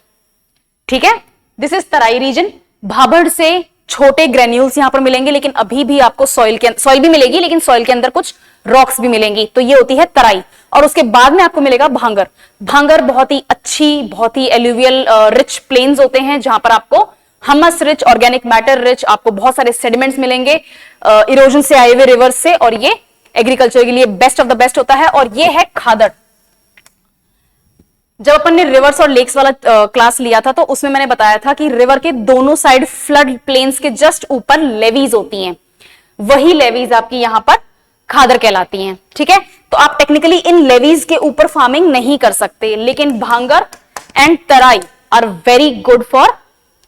ठीक है। This is Terai region. Bhabar से छोटे ग्रेन्यूल्स यहां पर मिलेंगे, लेकिन अभी भी आपको सॉइल भी मिलेगी, लेकिन सॉइल के अंदर कुछ रॉक्स भी मिलेंगी, तो ये होती है तराई। और उसके बाद में आपको मिलेगा भांगर। भांगर बहुत ही अच्छी, बहुत ही एल्यूवियल रिच प्लेन्स होते हैं, जहां पर आपको हमस रिच, ऑर्गेनिक मैटर रिच, आपको बहुत सारे सेडिमेंट्स मिलेंगे इरोजन से आए हुए रिवर्स से, और ये एग्रीकल्चर के लिए बेस्ट ऑफ द बेस्ट होता है। और ये है खादड़। जब अपन ने रिवर्स और लेक्स वाला क्लास लिया था तो उसमें मैंने बताया था कि रिवर के दोनों साइड फ्लड प्लेन्स के जस्ट ऊपर लेवीज होती हैं, वही लेवीज आपकी यहां पर खादर कहलाती हैं, ठीक है। तो आप टेक्निकली इन लेवीज के ऊपर फार्मिंग नहीं कर सकते, लेकिन Bhangar and Terai are very good for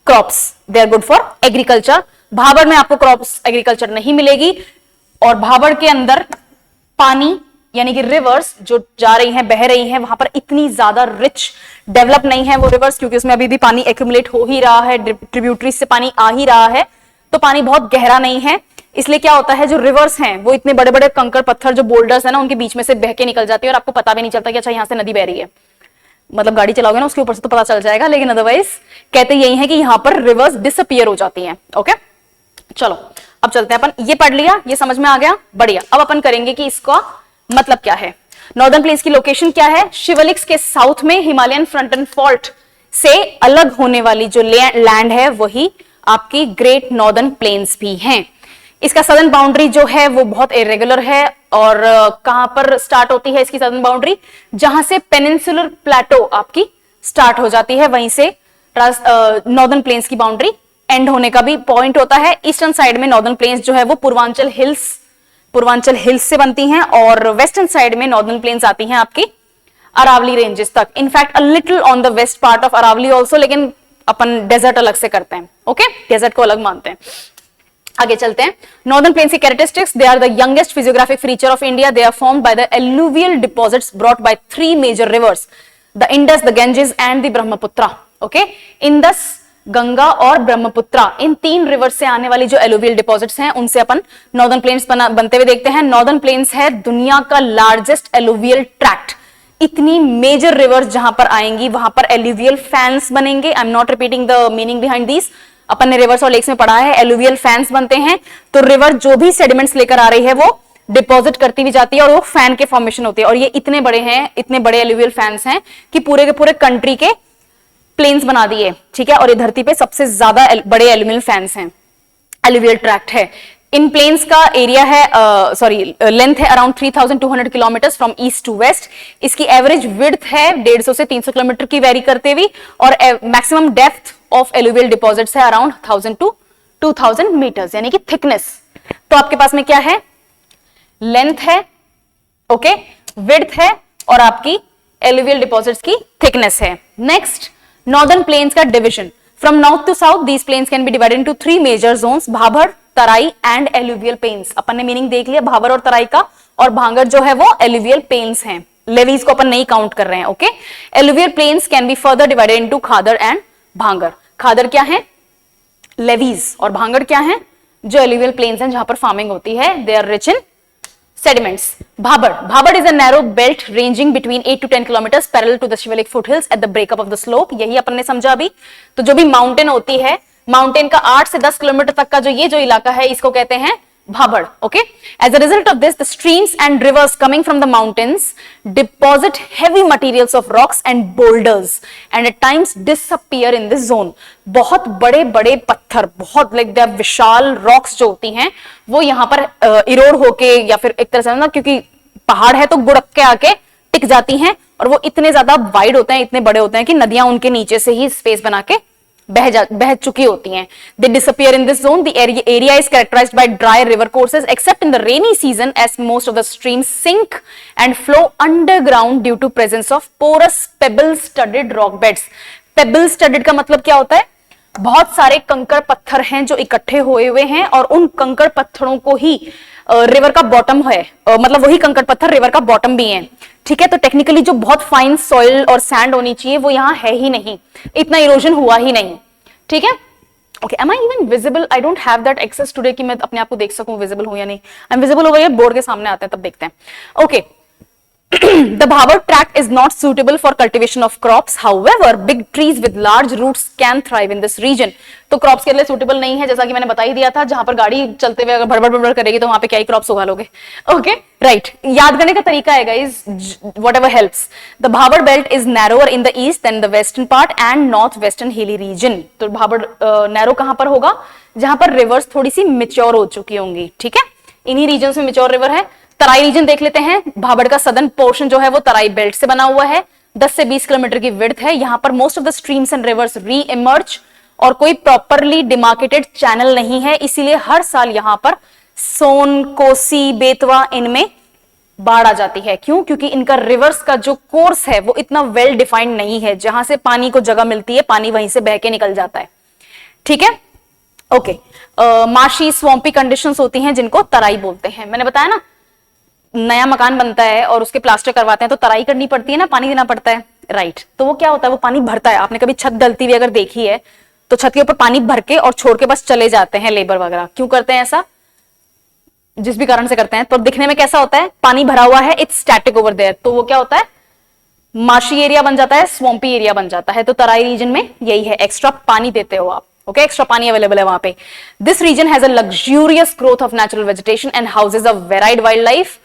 crops, they are good for agriculture. Bhabar में आपको क्रॉप्स एग्रीकल्चर नहीं मिलेगी, और भाबर के अंदर पानी यानी कि रिवर्स जो जा रही हैं, बह रही हैं, वहां पर इतनी ज्यादा रिच डेवलप नहीं है वो रिवर्स, क्योंकि उसमें अभी भी पानी एक्यूमुलेट हो ही रहा है, ट्रिब्यूटरी से पानी आ ही रहा है, तो पानी बहुत गहरा नहीं है। इसलिए क्या होता है, जो रिवर्स हैं वो इतने बड़े बड़े कंकड़ पत्थर जो बोल्डर्स है ना, उनके बीच में से बह के निकल जाती है और आपको पता भी नहीं चलता कि अच्छा यहां से नदी बह रही है। मतलब गाड़ी चलाओगे ना उसके ऊपर से तो पता चल जाएगा, लेकिन अदरवाइज कहते यही है कि यहां पर रिवर्स डिसअपियर हो जाती हैं। ओके, चलो अब चलते हैं अपन। ये पढ़ लिया, ये समझ में आ गया, बढ़िया। अब अपन करेंगे कि इसका मतलब क्या है। नॉर्दर्न प्लेन्स की लोकेशन क्या है, शिवलिक्स के साउथ में हिमालयन फ्रंटन फॉल्ट से अलग होने वाली जो लैंड है वही आपकी ग्रेट नॉर्दर्न प्लेन्स भी हैं। इसका सदर्न बाउंड्री जो है वो बहुत इरेगुलर है, और कहां पर स्टार्ट होती है इसकी सदर्न बाउंड्री, जहां से पेनिनसुलर प्लेटो आपकी स्टार्ट हो जाती है, वहीं से नॉर्दर्न प्लेन्स की बाउंड्री एंड होने का भी पॉइंट होता है। ईस्टर्न साइड में नॉर्दर्न प्लेन्स जो है वो पूर्वांचल हिल्स से बनती हैं, और वेस्टर्न साइड में नॉर्दर्न प्लेन्स आती हैं आपकी अरावली रेंजेस तक। In fact a little on the west part of Aravalli also, लेकिन अपन डेजर्ट अलग से करते हैं। ओके, डेजर्ट को अलग मानते हैं। आगे चलते हैं। नॉर्दर्न प्लेन्स की characteristics, they are the youngest physiographic feature of India. They are formed by the alluvial deposits brought by 3 major rivers, the Indus, the Ganges and the Brahmaputra. Okay, Indus, Ganga और ब्रह्मपुत्रा, इन 3 river से आने वाली जो alluvial deposits हैं उनसे अपन northern plains बनते हुए देखते हैं। नॉर्दर्न प्लेन्स है दुनिया का लार्जेस्ट एलुवियल ट्रैक्ट। इतनी मेजर रिवर्स जहां पर आएंगी वहां पर एलुवियल फैंस बनेंगे। I am not repeating the meaning behind this, अपन ने रिवर्स और लेक्स में पढ़ा है, एलुवियल फैंस बनते हैं। तो रिवर जो भी सेडिमेंट्स लेकर आ रही है वो डिपॉजिट करती भी जाती है और वो फैन के फॉर्मेशन होती है, और ये इतने बड़े हैं, इतने बड़े एलुवियल फैंस हैं कि पूरे के पूरे कंट्री के प्लेन्स बना दिए। ठीक है, और ये धरती पे सबसे ज्यादा बड़े एलुवियल फैंस हैं, एलुवियल ट्रैक्ट है। इन प्लेन्स का एरिया है लेंथ है around 3200 kilometre from east to west. इसकी एवरेज विड्थ है 150 से 300 किलोमीटर की वेरी करते हुए, और maximum depth of alluvial deposits है अराउंड 1000 टू 2000 मीटर्स, यानी कि थिकनेस। तो आपके पास में क्या है, लेंथ है, ओके, विड्थ है, और आपकी एलुवियल डिपॉजिट्स की थिकनेस है। नेक्स्ट, नॉर्दर्न प्लेन्स का division, from north to south these plains can be divided into 3 major zones, Bhabar, Terai and alluvial plains. अपन ने मीनिंग देख लिया भाबर और तराई का, और भांगर जो है वो एलुवियल प्लेन्स हैं। लेवीज को अपन नहीं काउंट कर रहे हैं। Okay, alluvial plains can be further divided into Khadar and Bhangar. Khadar क्या है, लेवीज, और भांगर क्या है, जो एलुवियल प्लेन्स हैं जहां पर फार्मिंग होती है। They are rich in sediments. Bhabad is a narrow belt ranging between 8 to 10 kilometers parallel to the Shivalik foothills at the breakup of the slope. यही अपन ने समझा अभी। तो जो भी माउंटेन होती है, माउंटेन का 8 से 10 किलोमीटर तक का जो इलाका है, इसको कहते हैं Bhabar. Okay, as a result of this the streams and rivers coming from the mountains deposit heavy materials of rocks and boulders and at times disappear in this zone. बहुत बड़े बड़े पत्थर, बहुत लाइक द विशाल रॉक्स जो होती हैं वो यहाँ पर इरोड होके, या फिर एक तरह से ना, क्योंकि पहाड़ है तो गुड़क के आके टिक जाती हैं, और वो इतने ज्यादा वाइड होते हैं, इतने बड़े होते हैं कि नदियां उनके नीचे से ही स्पेस बना के बह चुकी होती हैं। They disappear in this zone. The area is characterized by dry river courses except in the rainy season, as most of the streams sink and flow underground due to presence of porous pebble-studded rock beds. Pebble-studded का मतलब क्या होता है? बहुत सारे कंकड़ पत्थर हैं जो इकट्ठे हुए हुए हैं, और उन कंकड़ पत्थरों को ही रिवर का बॉटम है, मतलब वही कंकड़ पत्थर रिवर का बॉटम भी है। ठीक है, तो टेक्निकली जो बहुत फाइन सॉइल और सैंड होनी चाहिए वो यहाँ है ही नहीं, इतना इरोजन हुआ ही नहीं। ठीक है, okay, am I even visible? I don't have that access today कि मैं अपने आप को देख सकूं विजिबल हूं या नहीं। आई एम विजिबल हो गई है, बोर्ड के सामने आते हैं तब देखते हैं। Okay, The Bhabur tract is not suitable for cultivation of crops. However, big trees with large roots can thrive in this region. तो क्रॉप्स के लिए सुटेबल नहीं है, जैसा कि मैंने बता ही दिया था। जहां पर गाड़ी चलते हुए अगर भड़बड़ भड़बड़ करेगी तो वहां पे क्या ही क्रॉप्स उगा लोगे। ओके, राइट, याद करने का तरीका है guys, whatever helps. The Bhabur belt is narrower in the east than the western part and northwestern hilly region. तो भाबर नैरो कहां पर होगा? जहां पर रिवर्स थोड़ी सी मेच्योर हो चुकी होंगी। ठीक है, इन्हीं रीजन में मेच्योर रिवर है। तराई रीजन देख लेते हैं। भाबड़ का सदर्न पोर्शन जो है वो तराई बेल्ट से बना हुआ है, 10 से 20 किलोमीटर की विड्थ है। यहाँ पर most of the streams and reverse री इमर्ज, और कोई प्रॉपरली डिमार्केटेड चैनल नहीं है, इसीलिए हर साल यहाँ पर सोन, कोसी, बेतवा, इनमें बाढ़ आ जाती है। क्यों? क्योंकि इनका रिवर्स का जो कोर्स है वो इतना वेल डिफाइंड नहीं है। जहां से पानी को जगह मिलती है, पानी वहीं से बह के निकल जाता है। ठीक है, ओके, मार्शी स्वम्पी कंडीशंस होती हैं जिनको तराई बोलते हैं। मैंने बताया ना, नया मकान बनता है और उसके प्लास्टर करवाते हैं तो तराई करनी पड़ती है ना, पानी देना पड़ता है, राइट। तो वो क्या होता है, वो पानी भरता है। आपने कभी छत डलती हुई अगर देखी है तो छत के ऊपर पानी भर के और छोड़ के बस चले जाते हैं लेबर वगैरह। क्यों करते हैं ऐसा, जिस भी कारण से करते हैं। तो दिखने में कैसा होता है, पानी भरा हुआ है, इट्स स्टैटिक ओवर देयर, तो वो क्या होता है, माशी एरिया बन जाता है, स्वम्पी एरिया बन जाता है। तो तराई रीजन में यही है, एक्स्ट्रा पानी देते हो आप, ओके, एक्स्ट्रा पानी अवेलेबल है वहां पे। This region has a luxurious growth of natural vegetation and houses a varied wildlife.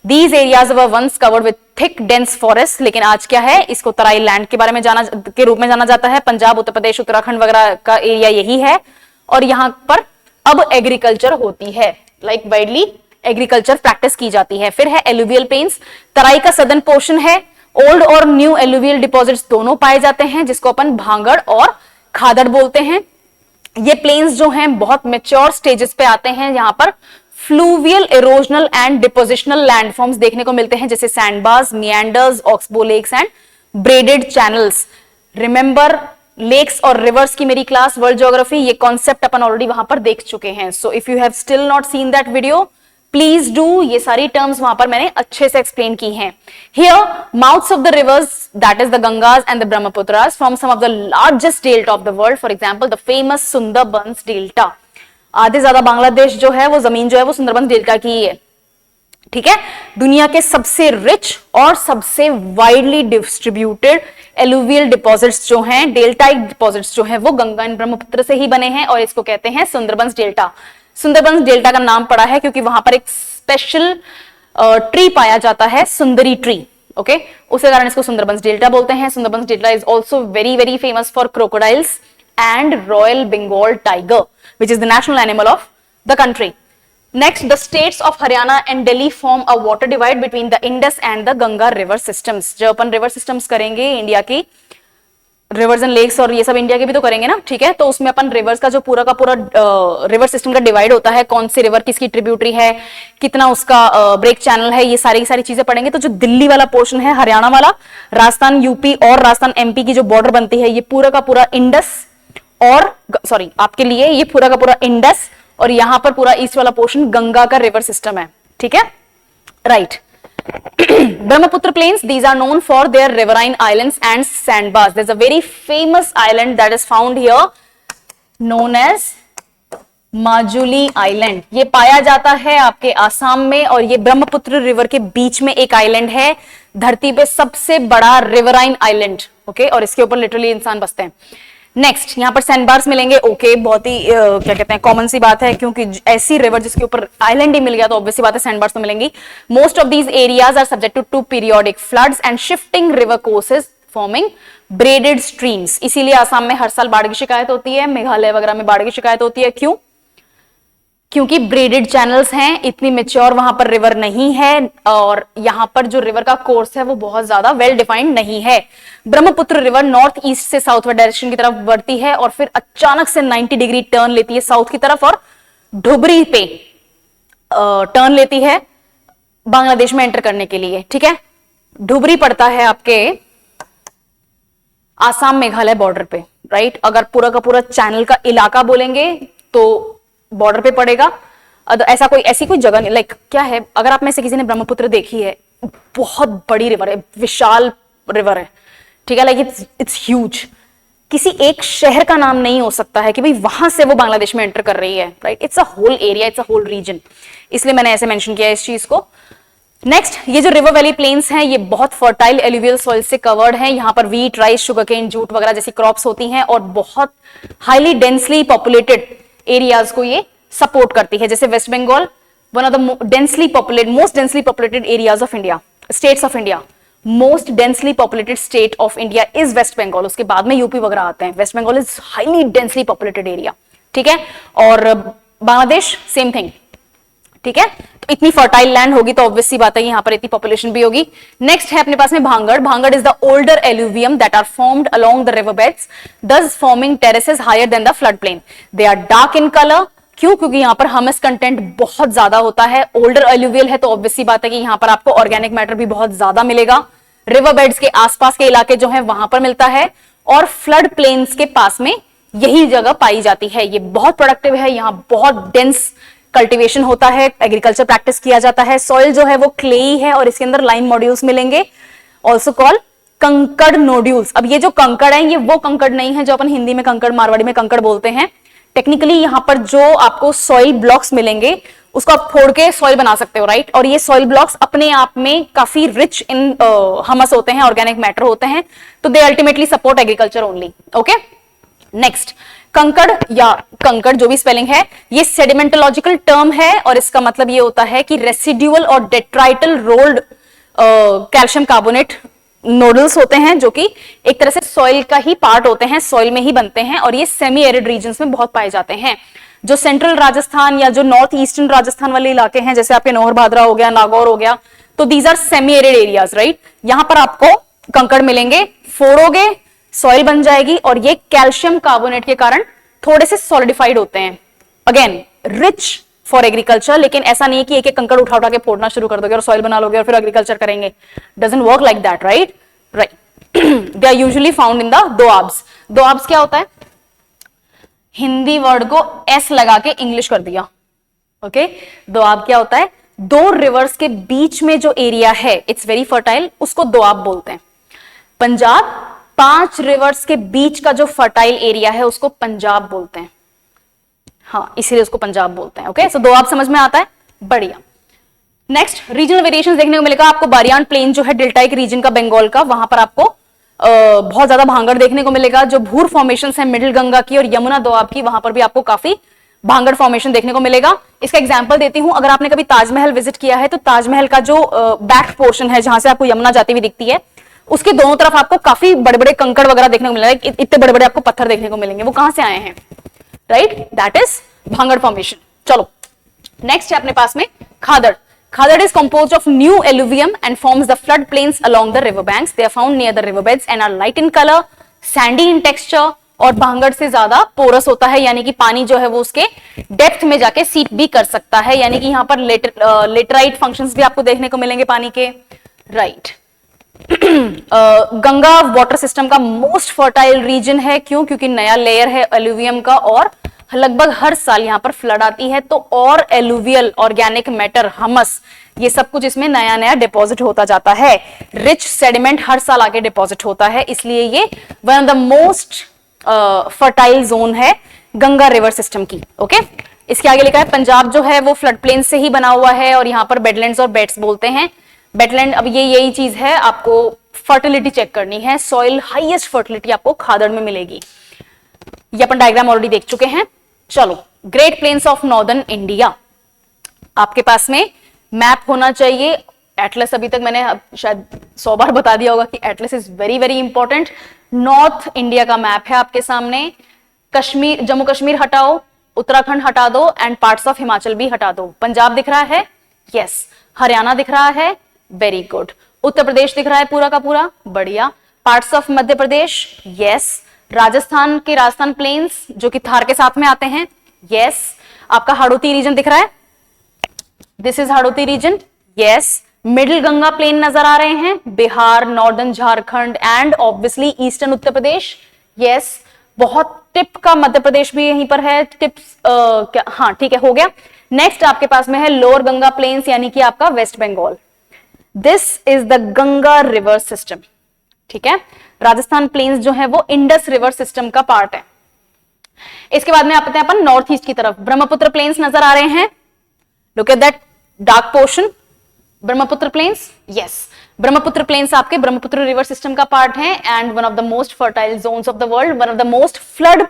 These areas were once covered with thick dense forests, लेकिन आज क्या है, इसको तराई लैंड के बारे में के रूप में जाना जाता है। पंजाब, उत्तर प्रदेश, उत्तराखंड वगैरह का एरिया यही है और यहाँ पर अब एग्रीकल्चर होती है, लाइक वाइडली एग्रीकल्चर प्रैक्टिस की जाती है। फिर है एलुवियल प्लेन्स, तराई का सदर्न पोर्शन है। ओल्ड और न्यू एलुवियल डिपॉजिट्स दोनों पाए जाते हैं, जिसको अपन भांगड़ और खादड़ बोलते हैं। ये प्लेन्स जो हैं बहुत मेच्योर स्टेजेस पे आते हैं। यहाँ पर fluvial, erosional and depositional landforms देखने को मिलते हैं, जैसे sandbars, meanders, oxbow lakes and braided channels. Remember lakes और रिवर्स की मेरी क्लास वर्ल्ड ज्योग्राफी, ये कॉन्सेप्ट अपन ऑलरेडी वहां पर देख चुके हैं। So if you have still not seen that video, please do. ये सारी टर्म्स वहां पर मैंने अच्छे से एक्सप्लेन की हैं। Here mouths of the rivers, that is the Gangas and the Brahmaputras, from some of the largest delta of the world, for example the famous Sundarbans delta. आधे ज्यादा बांग्लादेश जो है वो जमीन जो है वो सुंदरबंस डेल्टा की ही है, ठीक है। दुनिया के सबसे रिच और सबसे वाइडली डिस्ट्रीब्यूटेड एलुवियल डिपॉजिट्स जो हैं, डेल्टाइक डिपॉजिट्स जो हैं, वो गंगा एंड ब्रह्मपुत्र से ही बने हैं और इसको कहते हैं सुंदरबंस डेल्टा। सुंदरबंस डेल्टा का नाम पड़ा है क्योंकि वहां पर एक स्पेशल ट्री पाया जाता है, सुंदरी ट्री, ओके, उसके कारण इसको सुंदरबंस डेल्टा बोलते हैं। Sundarbans delta is also very very famous for crocodiles and Royal Bengal tiger, which is the national animal of the country. Next, the states of Haryana and Delhi form a water divide between the Indus and the Ganga river systems. जब अपन river systems करेंगे India की, reverse and lakes और ये सब India के भी तो करेंगे ना, ठीक है। तो उसमें अपन रिवर्स का जो पूरा का पूरा रिवर सिस्टम का डिवाइड होता है, कौन सी रिवर किसकी ट्रिब्यूटरी है, कितना उसका ब्रेक चैनल है, ये सारी सारी चीजें पढ़ेंगे। तो जो दिल्ली वाला पोर्शन है, हरियाणा वाला, राजस्थान यूपी और राजस्थान एमपी की जो बॉर्डर बनती है, ये पूरा का पूरा इंडस और सॉरी आपके लिए ये पूरा का पूरा इंडस और यहां पर पूरा ईस्ट वाला पोर्शन गंगा का रिवर सिस्टम है, ठीक है, right. Brahmaputra plains, these are known for their riverine islands and sandbars. There's a very famous island that is found here known as Majuli island. ये पाया जाता है आपके आसाम में और ये ब्रह्मपुत्र रिवर के बीच में एक आइलैंड है, धरती पे सबसे बड़ा रिवराइन आइलैंड, ओके, और इसके ऊपर लिटरली इंसान बसते हैं। नेक्स्ट यहाँ पर सैंडबार्स मिलेंगे, ओके, बहुत ही क्या कहते हैं कॉमन सी बात है, क्योंकि ऐसी रिवर जिसके ऊपर आइलैंड ही मिल गया तो ऑब्वियस सी बात है सैंडबार्स तो मिलेंगी। Most of these areas are subjected to periodic floods and shifting river courses forming braided streams. इसीलिए आसाम में हर साल बाढ़ की शिकायत होती है, मेघालय वगैरह में बाढ़ की शिकायत होती है। क्यों? क्योंकि ब्रेडेड चैनल्स हैं, इतनी मेच्योर वहां पर रिवर नहीं है और यहां पर जो रिवर का कोर्स है वो बहुत ज्यादा वेल डिफाइंड नहीं है। ब्रह्मपुत्र रिवर नॉर्थ ईस्ट से साउथवर्ड डायरेक्शन की तरफ बढ़ती है और फिर अचानक से 90 डिग्री टर्न लेती है साउथ की तरफ और ढुबरी पे टर्न लेती है बांग्लादेश में एंटर करने के लिए, ठीक है। ढुबरी पड़ता है आपके आसाम मेघालय बॉर्डर पे, राइट। अगर पूरा का पूरा चैनल का इलाका बोलेंगे तो बॉर्डर पे पड़ेगा। ऐसा कोई ऐसी कोई जगह नहीं, लाइक क्या है, अगर आप में से किसी ने ब्रह्मपुत्र देखी है, बहुत बड़ी रिवर है, विशाल रिवर है, ठीक है, लाइक इट्स ह्यूज। किसी एक शहर का नाम नहीं हो सकता है कि भाई वहां से वो बांग्लादेश में एंटर कर रही है, right. It's a whole area, it's a whole region, इसलिए मैंने ऐसे मेंशन किया इस चीज को। नेक्स्ट, ये जो रिवर वैली प्लेन्स हैं ये बहुत फर्टाइल एलुवियल सॉइल से कवर्ड हैं। यहाँ पर व्हीट, राइस, शुगरकेन, जूट वगैरह जैसी क्रॉप्स होती हैं और बहुत हाईली डेंसली पॉपुलेटेड एरियाज को ये सपोर्ट करती है। जैसे West Bengal, one of the most densely populated areas of India, states of India, most densely populated state of India is West Bengal. उसके बाद में यूपी वगैरह आते हैं। West Bengal is highly densely populated area, ठीक है। और बांग्लादेश सेम थिंग, ठीक है। तो इतनी फर्टाइल लैंड होगी तो ऑब्वियस सी बात है यहाँ पर इतनी पॉपुलेशन भी होगी। नेक्स्ट है अपने पास में Bhangar. Bhangar is the older alluvium that are formed along the river beds, thus forming terraces higher than the flood plain. They are dark in colour. क्यों? क्योंकि यहाँ पर ह्यूमस कंटेंट बहुत ज्यादा होता है। ओल्डर एलुवियल है तो ऑब्वियस सी बात है कि यहाँ पर आपको ऑर्गेनिक मैटर भी बहुत ज्यादा मिलेगा। रिवर बेड्स के आसपास के इलाके जो है वहां पर मिलता है और फ्लड प्लेन्स के पास में यही जगह पाई जाती है। ये बहुत प्रोडक्टिव है, यहाँ बहुत डेंस कल्टीवेशन होता है, एग्रीकल्चर प्रैक्टिस किया जाता है। सॉइल जो है वो क्लेई है और इसके अंदर लाइम मॉड्यूल्स मिलेंगे, ऑल्सो कॉल्ड कंकड़ नोड्यूल्स। अब ये जो कंकड़ है ये वो कंकड़ नहीं है जो अपन हिंदी में कंकड़, मारवाड़ी में कंकड़ बोलते हैं। टेक्निकली यहां पर जो आपको सॉइल ब्लॉक्स मिलेंगे उसको आप फोड़ के सॉइल बना सकते हो, राइट। और ये सॉइल ब्लॉक्स अपने आप में काफी रिच इन हमस होते हैं, ऑर्गेनिक मैटर होते हैं, तो they ultimately support agriculture only. Okay, next, कंकड़ या कंकड़ जो भी स्पेलिंग है, ये सेडिमेंटोलॉजिकल टर्म है और इसका मतलब ये होता है कि रेसिड्यूअल और detrital rolled calcium carbonate nodules होते हैं जो कि एक तरह से सॉइल का ही पार्ट होते हैं, सॉइल में ही बनते हैं और ये सेमी एरिड रीजन्स में बहुत पाए जाते हैं। जो सेंट्रल राजस्थान या जो नॉर्थ ईस्टर्न राजस्थान वाले इलाके हैं, जैसे आपके नौहर भादरा हो गया, नागौर हो गया, तो these are semi arid areas, right. यहां पर आपको कंकड़ मिलेंगे, फोड़ोगे सॉइल बन जाएगी और ये कैल्शियम कार्बोनेट के कारण थोड़े से सॉलिडिफाइड होते हैं। अगेन रिच फॉर एग्रीकल्चर, लेकिन ऐसा नहीं है कि एक एक कंकड़ उठा उठा के फोड़ना शुरू कर दोगे और सॉइल बना लोगे और फिर एग्रीकल्चर करेंगे। Doesn't work like that, right. They are usually found in the doabs. Doabs क्या होता है? हिंदी वर्ड को एस लगा के इंग्लिश कर दिया। ओके, दोआब क्या होता है? दो रिवर्स के बीच में जो एरिया है, इट्स वेरी फर्टाइल, उसको दोआब बोलते हैं। पंजाब, 5 रिवर्स के बीच का जो फर्टाइल एरिया है उसको पंजाब बोलते हैं। हाँ, इसीलिए उसको पंजाब बोलते हैं। ओके, सो दोआब समझ में आता है, बढ़िया। नेक्स्ट, रीजनल वेरिएशंस देखने को मिलेगा आपको। बारियान प्लेन जो है डेल्टाइक रीजन का बंगाल का, वहां पर आपको बहुत ज्यादा भांगड़ देखने को मिलेगा। जो भूर फॉर्मेशंस है मिडिल गंगा की और यमुना दोआब की, वहां पर भी आपको काफी भांगड़ फॉर्मेशन देखने को मिलेगा। इसका एग्जांपल देती हूं, अगर आपने कभी ताजमहल विजिट किया है तो ताजमहल का जो बैक पोर्शन है जहां से आपको यमुना जाती हुई दिखती है, उसके दोनों तरफ आपको काफी बड़े बड़े कंकड़ वगैरह देखने को मिलेगा, इतने बड़े बड़े आपको पत्थर देखने को मिलेंगे। वो कहां से आए हैं? Right, that is Bhangar formation. चलो नेक्स्ट है अपने पास में खादड़। Khadad is composed of new alluvium and forms the flood plains along the river banks. They are found near the riverbeds and are light in color, sandy in texture और भांगड़ से ज्यादा porous होता है, यानी कि पानी जो है वो उसके डेप्थ में जाके सीप भी कर सकता है, यानी कि यहाँ पर लेटराइट फंक्शंस भी आपको देखने को मिलेंगे पानी के, राइट। गंगा वाटर सिस्टम का मोस्ट फर्टाइल रीजन है, क्यों? क्योंकि नया लेयर है एलुवियम का और लगभग हर साल यहाँ पर फ्लड आती है, तो और एलुवियल ऑर्गेनिक मैटर, हमस, ये सब कुछ इसमें नया नया डिपॉजिट होता जाता है। रिच सेडिमेंट हर साल आगे डिपॉजिट होता है, इसलिए ये one of the most fertile zone है गंगा रिवर सिस्टम की। ओके, इसके आगे लिखा है पंजाब जो है वो फ्लड प्लेन से ही बना हुआ है और यहाँ पर बेडलैंड्स और बेड्स बोलते हैं। बेडलैंड, अब ये यही चीज है, आपको फर्टिलिटी चेक करनी है। सॉइल हाईएस्ट फर्टिलिटी आपको खादड़ में मिलेगी। ये अपन डायग्राम ऑलरेडी देख चुके हैं। चलो, great plains of northern India, आपके पास में मैप होना चाहिए। एटलस अभी तक मैंने शायद 100 बार बता दिया होगा कि Atlas is very very important. North India का मैप है आपके सामने। कश्मीर, जम्मू कश्मीर हटाओ, उत्तराखंड हटा दो एंड पार्ट्स ऑफ हिमाचल भी हटा दो। पंजाब दिख रहा है? यस। हरियाणा दिख रहा है? Very good. उत्तर प्रदेश दिख रहा है पूरा का पूरा? बढ़िया। Parts of Madhya Pradesh? Yes. Rajasthan के राजस्थान प्लेन्स जो कि थार के साथ में आते हैं? यस। आपका हाड़ौती रीजन दिख रहा है? This is Hadoti region, yes. Middle Ganga plain नजर आ रहे हैं? Bihar, northern Jharkhand and obviously eastern Uttar Pradesh, yes. बहुत टिप का मध्य प्रदेश भी यहीं पर है। टिप्स क्या? हाँ, ठीक है, हो गया। नेक्स्ट आपके पास में है लोअर गंगा प्लेन्स, यानी कि आपका West Bengal. This is the Ganga river system, ठीक है। राजस्थान प्लेन्स जो है वो इंडस रिवर सिस्टम का पार्ट है। इसके बाद में आते हैं अपन नॉर्थ ईस्ट की तरफ। ब्रह्मपुत्र प्लेन्स नजर आ रहे हैं? Look at that dark portion, Brahmaputra plains, yes. Brahmaputra plains आपके ब्रह्मपुत्र रिवर सिस्टम का पार्ट है and one of the most fertile zones of the world, one of the most flood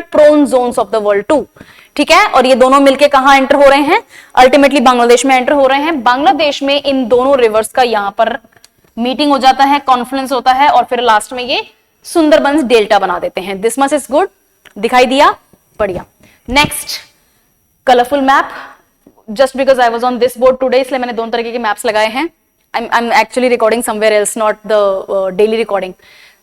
prone zones of the world too, ठीक है। और ये दोनों मिलके कहां एंटर हो रहे हैं? अल्टीमेटली बांग्लादेश में एंटर हो रहे हैं। बांग्लादेश में इन दोनों रिवर्स का यहां पर मीटिंग हो जाता है, कॉन्फ्लुएंस होता है और फिर लास्ट में ये सुंदरबंस डेल्टा बना देते हैं। दिस मच इज गुड, दिखाई दिया? बढ़िया। Next, colourful map. Just because I was on this board today, इसलिए मैंने दोनों तरीके के मैप्स लगाए हैं। I am actually recording somewhere else, not the daily recording.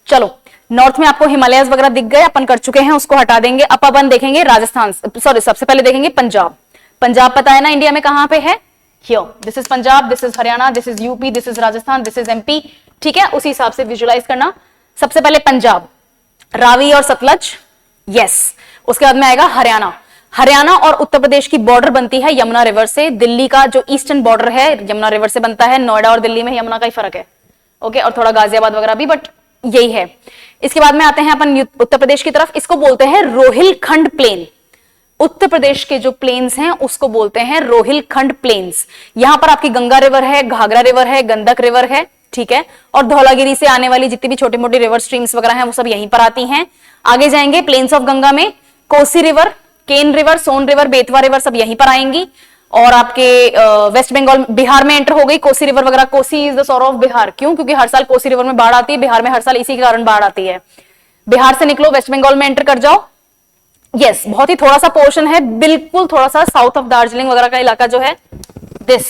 चलो, नॉर्थ में आपको हिमालयस वगैरह दिख गए, अपन कर चुके हैं, उसको हटा देंगे। अब अपन देखेंगे राजस्थान, सॉरी सबसे पहले देखेंगे पंजाब। पंजाब पता है ना इंडिया में कहां पे है? Here, this is Punjab, this is Haryana, this is UP, this is Rajasthan, this is MP, ठीक है। उसी हिसाब से विजुलाइज करना। सबसे पहले पंजाब, रावी और सतलज, यस। उसके बाद में आएगा हरियाणा। हरियाणा और उत्तर प्रदेश की बॉर्डर बनती है यमुना रिवर से। दिल्ली का जो ईस्टर्न बॉर्डर है यमुना रिवर से बनता है। नोएडा और दिल्ली में यमुना का ही फर्क है, ओके, और थोड़ा गाजियाबाद वगैरह भी, बट यही है। इसके बाद में आते हैं अपन उत्तर प्रदेश की तरफ। इसको बोलते हैं रोहिलखंड प्लेन। उत्तर प्रदेश के जो प्लेन्स हैं उसको बोलते हैं रोहिलखंड प्लेन्स। यहां पर आपकी गंगा रिवर है, घाघरा रिवर है, गंडक रिवर है, ठीक है, और धौलागिरी से आने वाली जितनी भी छोटी मोटी रिवर स्ट्रीम्स वगैरह हैं वो सब यहीं पर आती हैं। आगे जाएंगे प्लेन्स ऑफ गंगा में कोसी रिवर, केन river, Son river, Betwa river सब यहीं पर आएंगी। और आपके वेस्ट बंगाल बिहार में एंटर हो गई कोसी रिवर वगैरह। कोसी इज द सौर ऑफ बिहार। क्यों? क्योंकि हर साल कोसी रिवर में बाढ़ आती है, बिहार में हर साल इसी के कारण बाढ़ आती है। बिहार से निकलो, वेस्ट बंगाल में एंटर कर जाओ। यस, बहुत ही थोड़ा सा पोर्शन है, बिल्कुल थोड़ा सा साउथ ऑफ दार्जिलिंग वगैरह का इलाका जो है, दिस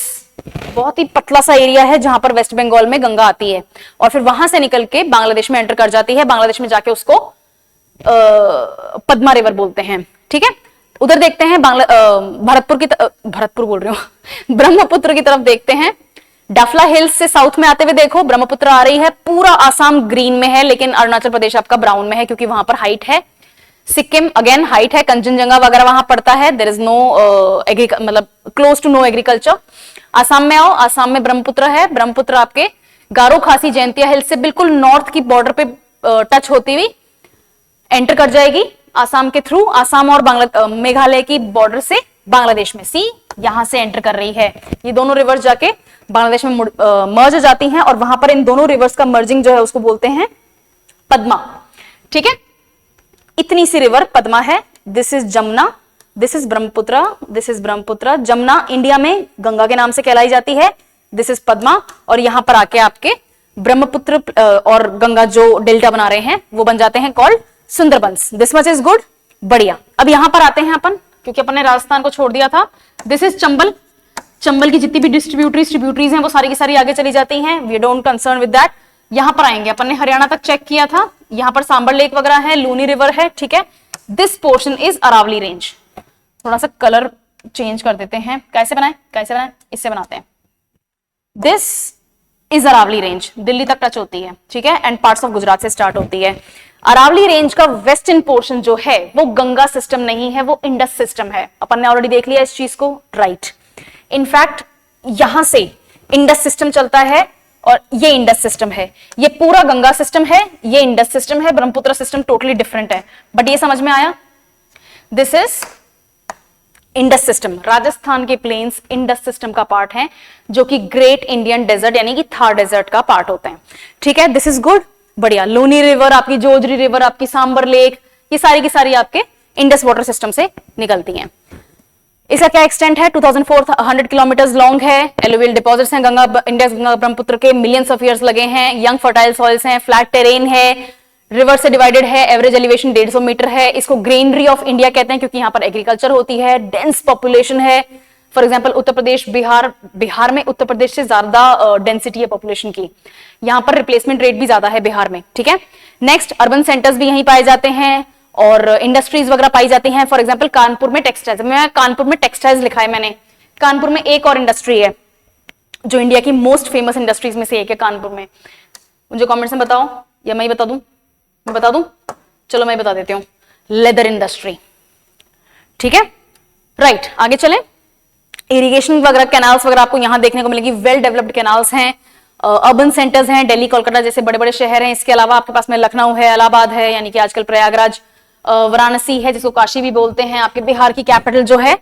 बहुत ही पतला सा एरिया है जहां पर वेस्ट बंगाल में गंगा आती है और फिर वहां से निकल के बांग्लादेश में एंटर कर जाती है। बांग्लादेश में जाके उसको पद्मा रिवर बोलते हैं, ठीक है। उधर देखते हैं भरतपुर बोल रही हूँ ब्रह्मपुत्र की तरफ देखते हैं। डाफला हिल्स से साउथ में आते हुए देखो ब्रह्मपुत्र आ रही है। पूरा आसाम ग्रीन में है, लेकिन अरुणाचल प्रदेश आपका ब्राउन में है क्योंकि वहां पर हाइट है। सिक्किम अगेन हाइट है, कंचनजंगा वगैरह वहां पड़ता है। देयर इज नो मतलब close to no agriculture. Assam में आओ, आसाम में ब्रह्मपुत्र है। ब्रह्मपुत्र आपके गारो खासी जयंतिया हिल्स से बिल्कुल नॉर्थ की बॉर्डर पे टच होती हुई एंटर कर जाएगी आसाम के थ्रू। आसाम और मेघालय की बॉर्डर से बांग्लादेश में सी यहां से एंटर कर रही है। ये दोनों रिवर्स जाके बांग्लादेश में मर्ज हो जाती हैं और वहां पर इन दोनों रिवर्स का मर्जिंग जो है उसको बोलते हैं पद्मा, ठीक है। इतनी सी रिवर पद्मा है। This is Jamuna, this is Brahmaputra, this is Brahmaputra. Jamuna India में गंगा के नाम से कहलाई जाती है। दिस इज पद्मा और यहां पर आके आपके ब्रह्मपुत्र और गंगा जो डेल्टा बना रहे हैं वो बन जाते हैं called Sundarbans. This much is good, बढ़िया। अब यहां पर आते हैं अपन, क्योंकि अपन ने राजस्थान को छोड़ दिया था। This is Chambal. चंबल की जितनी भी डिस्ट्रीब्यूटरीज हैं वो सारी की सारी आगे चली जाती हैं। We don't concern with that. यहां पर आएंगे, अपन ने हरियाणा तक चेक किया था। यहां पर सांबर लेक वगैरह है, लूनी रिवर है, ठीक है। This portion is Aravalli range. थोड़ा सा कलर चेंज कर देते हैं। कैसे बनाए इससे बनाते हैं। This is Aravalli range, Delhi तक टच होती है, ठीक है, एंड पार्ट्स ऑफ गुजरात से स्टार्ट होती है। अरावली रेंज का वेस्टर्न पोर्शन जो है वो गंगा सिस्टम नहीं है, वो इंडस सिस्टम है। अपन ने ऑलरेडी देख लिया इस चीज को, राइट। इनफैक्ट यहां से इंडस सिस्टम चलता है और ये इंडस सिस्टम है। ये पूरा गंगा सिस्टम है, ये इंडस सिस्टम है। ब्रह्मपुत्र सिस्टम टोटली डिफरेंट है, बट ये समझ में आया। This is Indus system. Rajasthan के प्लेन्स इंडस सिस्टम का पार्ट हैं, जो कि ग्रेट इंडियन डेजर्ट यानी कि थार डेजर्ट का पार्ट होते हैं, ठीक है। दिस इज गुड, बढ़िया। लूनी रिवर, आपकी जोजरी रिवर, आपकी सांबर लेक, ये सारी की सारी आपके इंडस वाटर सिस्टम से निकलती हैं। इसका क्या एक्सटेंट है? 2400 किलोमीटर लॉन्ग है। एलुवियल डिपॉजिट्स हैं गंगा, इंडस गंगा ब्रह्मपुत्र के, मिलियंस ऑफ ईयर्स लगे हैं। यंग फर्टाइल सॉइल्स हैं, फ्लैट टेरेन है, रिवर से डिवाइडेड है, एवरेज एलिवेशन 150 मीटर है। इसको ग्रीनरी ऑफ इंडिया कहते हैं क्योंकि यहाँ पर एग्रीकल्चर होती है। डेंस पॉपुलेशन है। फॉर एग्जाम्पल उत्तर प्रदेश, बिहार में उत्तर प्रदेश से ज्यादा डेंसिटी है पॉपुलेशन की। यहाँ पर रिप्लेसमेंट रेट भी ज्यादा है बिहार में, ठीक है। नेक्स्ट, अर्बन सेंटर्स भी यहीं पाए जाते हैं और इंडस्ट्रीज वगैरह पाई जाती हैं। फॉर एग्जाम्पल कानपुर में टेक्सटाइल्स, मैं कानपुर में टेक्सटाइल्स लिखा है मैंने। कानपुर में एक और इंडस्ट्री है जो इंडिया की मोस्ट फेमस इंडस्ट्रीज में से एक है कानपुर में। मुझे कमेंट्स में बताओ या मैं ही बता दूं? मैं बता दूं? चलो मैं बता देती हूँ, लेदर इंडस्ट्री, ठीक है, राइट। आगे चले। इरिगेशन वगैरह, कैनाल्स वगैरह आपको यहां देखने को मिलेगी। वेल डेवलप्ड कैनाल्स हैं। अर्बन सेंटर्स हैं, दिल्ली, कोलकाता जैसे बड़े बड़े शहर हैं। इसके अलावा आपके पास में लखनऊ है, इलाहाबाद है, यानी कि आजकल प्रयागराज, वाराणसी है जिसको काशी भी बोलते हैं। आपके बिहार की कैपिटल जो है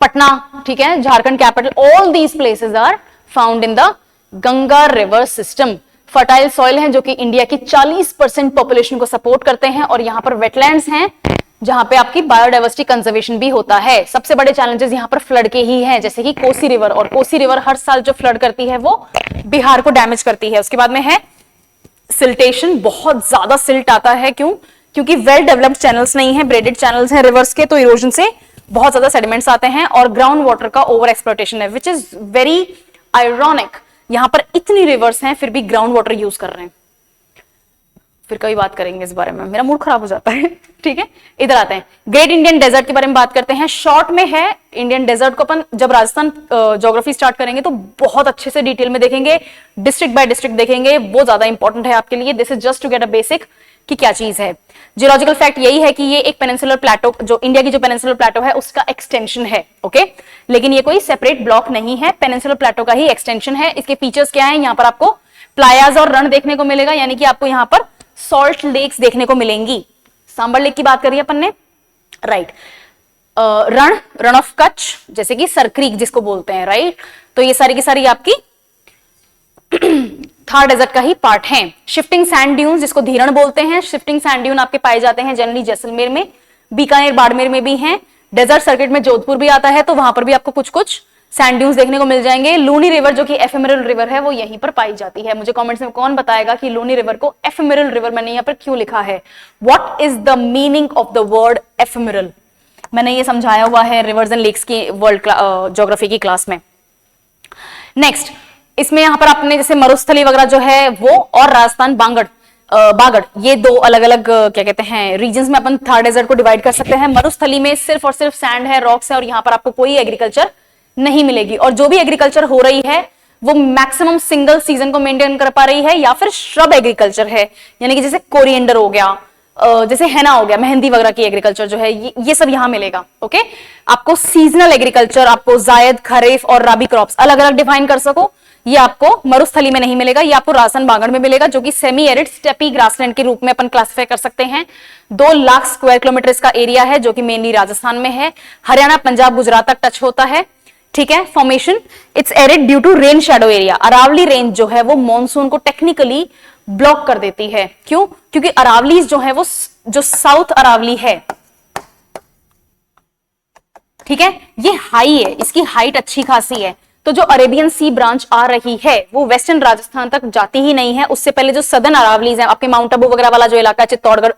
पटना, ठीक है, Jharkhand capital. All these places are found in the Ganga river system. Fertile soil हैं जो कि इंडिया की 40% पॉपुलेशन को सपोर्ट करते हैं और यहाँ पर वेटलैंड्स हैं जहां पे आपकी बायोडाइवर्सिटी कंजर्वेशन भी होता है। सबसे बड़े चैलेंजेस यहाँ पर फ्लड के ही हैं, जैसे कि कोसी रिवर, और कोसी रिवर हर साल जो फ्लड करती है वो बिहार को डैमेज करती है। उसके बाद में है सिल्टेशन, बहुत ज्यादा सिल्ट आता है। क्यों? क्योंकि वेल डेवलप्ड चैनल्स नहीं है, ब्रेडेड चैनल्स हैं रिवर्स के, तो इरोजन से बहुत ज्यादा सेडिमेंट्स आते हैं। और ग्राउंड वाटर का ओवर एक्सप्लॉयटेशन है, विच इज वेरी आयरॉनिक। यहां पर इतनी रिवर्स हैं फिर भी ग्राउंड वाटर यूज कर रहे हैं। फिर कभी बात करेंगे इस बारे में, मेरा मूड खराब हो जाता है, ठीक है। इधर आते हैं, ग्रेट इंडियन डेजर्ट के बारे में बात करते हैं। शॉर्ट में है इंडियन डेजर्ट को अपन जब राजस्थान ज्योग्राफी स्टार्ट करेंगे तो बहुत अच्छे से डिटेल में देखेंगे, डिस्ट्रिक्ट बाय डिस्ट्रिक्ट देखेंगे, वो ज्यादा इंपॉर्टेंट है आपके लिए। This is just to get a basic कि क्या चीज है। जियोलॉजिकल फैक्ट यही है कि ये एक पेनिनसुलर प्लेटो, जो इंडिया की जो पेनिनसुलर प्लेटो है उसका एक्सटेंशन है, ओके। लेकिन ये कोई सेपरेट ब्लॉक नहीं है, पेनिनसुलर प्लेटो का ही एक्सटेंशन है। इसके फीचर्स क्या है, यहाँ पर आपको प्लायाज और रण देखने को मिलेगा, यानी कि आपको यहाँ पर सॉल्ट लेक्स देखने को मिलेंगी। सांबर लेक की बात करी अपन ने, राइट। रण ऑफ कच्छ, जैसे कि सरक्रीक जिसको बोलते हैं, राइट। तो ये सारी की सारी आपकी थार डेजर्ट का ही पार्ट है। शिफ्टिंग सैंड ड्यून्स जिसको धीरण बोलते हैं, शिफ्टिंग सैंड ड्यून आपके पाए जाते हैं जनरली जैसलमेर में, बीकानेर बाड़मेर में भी हैं। डेजर्ट सर्किट में जोधपुर भी आता है, तो वहां पर भी आपको कुछ कुछ सैंड ड्यून्स देखने को मिल जाएंगे। लूनी रिवर जो कि एफेमेरल रिवर है वो यहीं पर पाई जाती है। मुझे कमेंट्स में कौन बताएगा कि लूनी रिवर को एफेमेरल रिवर मैंने यहाँ पर क्यों लिखा है? What is the meaning of the word ephemeral? मैंने ये समझाया हुआ है रिवर्स एंड लेक्स की वर्ल्ड ज्योग्राफी की क्लास में। नेक्स्ट, इसमें यहां पर आपने जैसे मरुस्थली वगैरह जो है वो, और राजस्थान बागड़, ये दो अलग अलग क्या कहते हैं रीजन्स में अपन थार डेजर्ट को डिवाइड कर सकते हैं। मरुस्थली में सिर्फ और सिर्फ सैंड है, रॉक्स है, और यहाँ पर आपको कोई एग्रीकल्चर नहीं मिलेगी, और जो भी एग्रीकल्चर हो रही है वो मैक्सिमम सिंगल सीजन को मेंटेन कर पा रही है, या फिर श्रब एग्रीकल्चर है, यानी कि जैसे कोरिएंडर हो गया, जैसे हेना हो गया, मेहंदी वगैरह की एग्रीकल्चर जो है ये सब यहां मिलेगा, ओके। आपको सीजनल एग्रीकल्चर, आपको जायद, खरीफ और राबी क्रॉप्स अलग अलग डिफाइन कर सको, ये आपको मरुस्थली में नहीं मिलेगा, ये आपको राजस्थान बागड़ में मिलेगा, जो कि सेमी एरिड स्टेपी ग्रासलैंड के रूप में अपन क्लासिफाई कर सकते हैं। 2 लाख स्क्वायर किलोमीटर इसका एरिया है, जो कि मेनली राजस्थान में है। हरियाणा, पंजाब, गुजरात तक टच होता है, ठीक है। Formation, it's arid due to rain shadow area. Aravalli range जो है वो मॉनसून को टेक्निकली ब्लॉक कर देती है। क्यों? क्योंकि अरावली जो है वो जो साउथ अरावली है, ठीक है, ये हाई है, इसकी हाइट अच्छी खासी है, तो जो अरेबियन सी ब्रांच आ रही है वो वेस्टर्न राजस्थान तक जाती ही नहीं है। उससे पहले जो सदर्न अरावलीज है, आपके माउंट आबू वगैरह वाला जो इलाका है, चित्तौड़गढ़,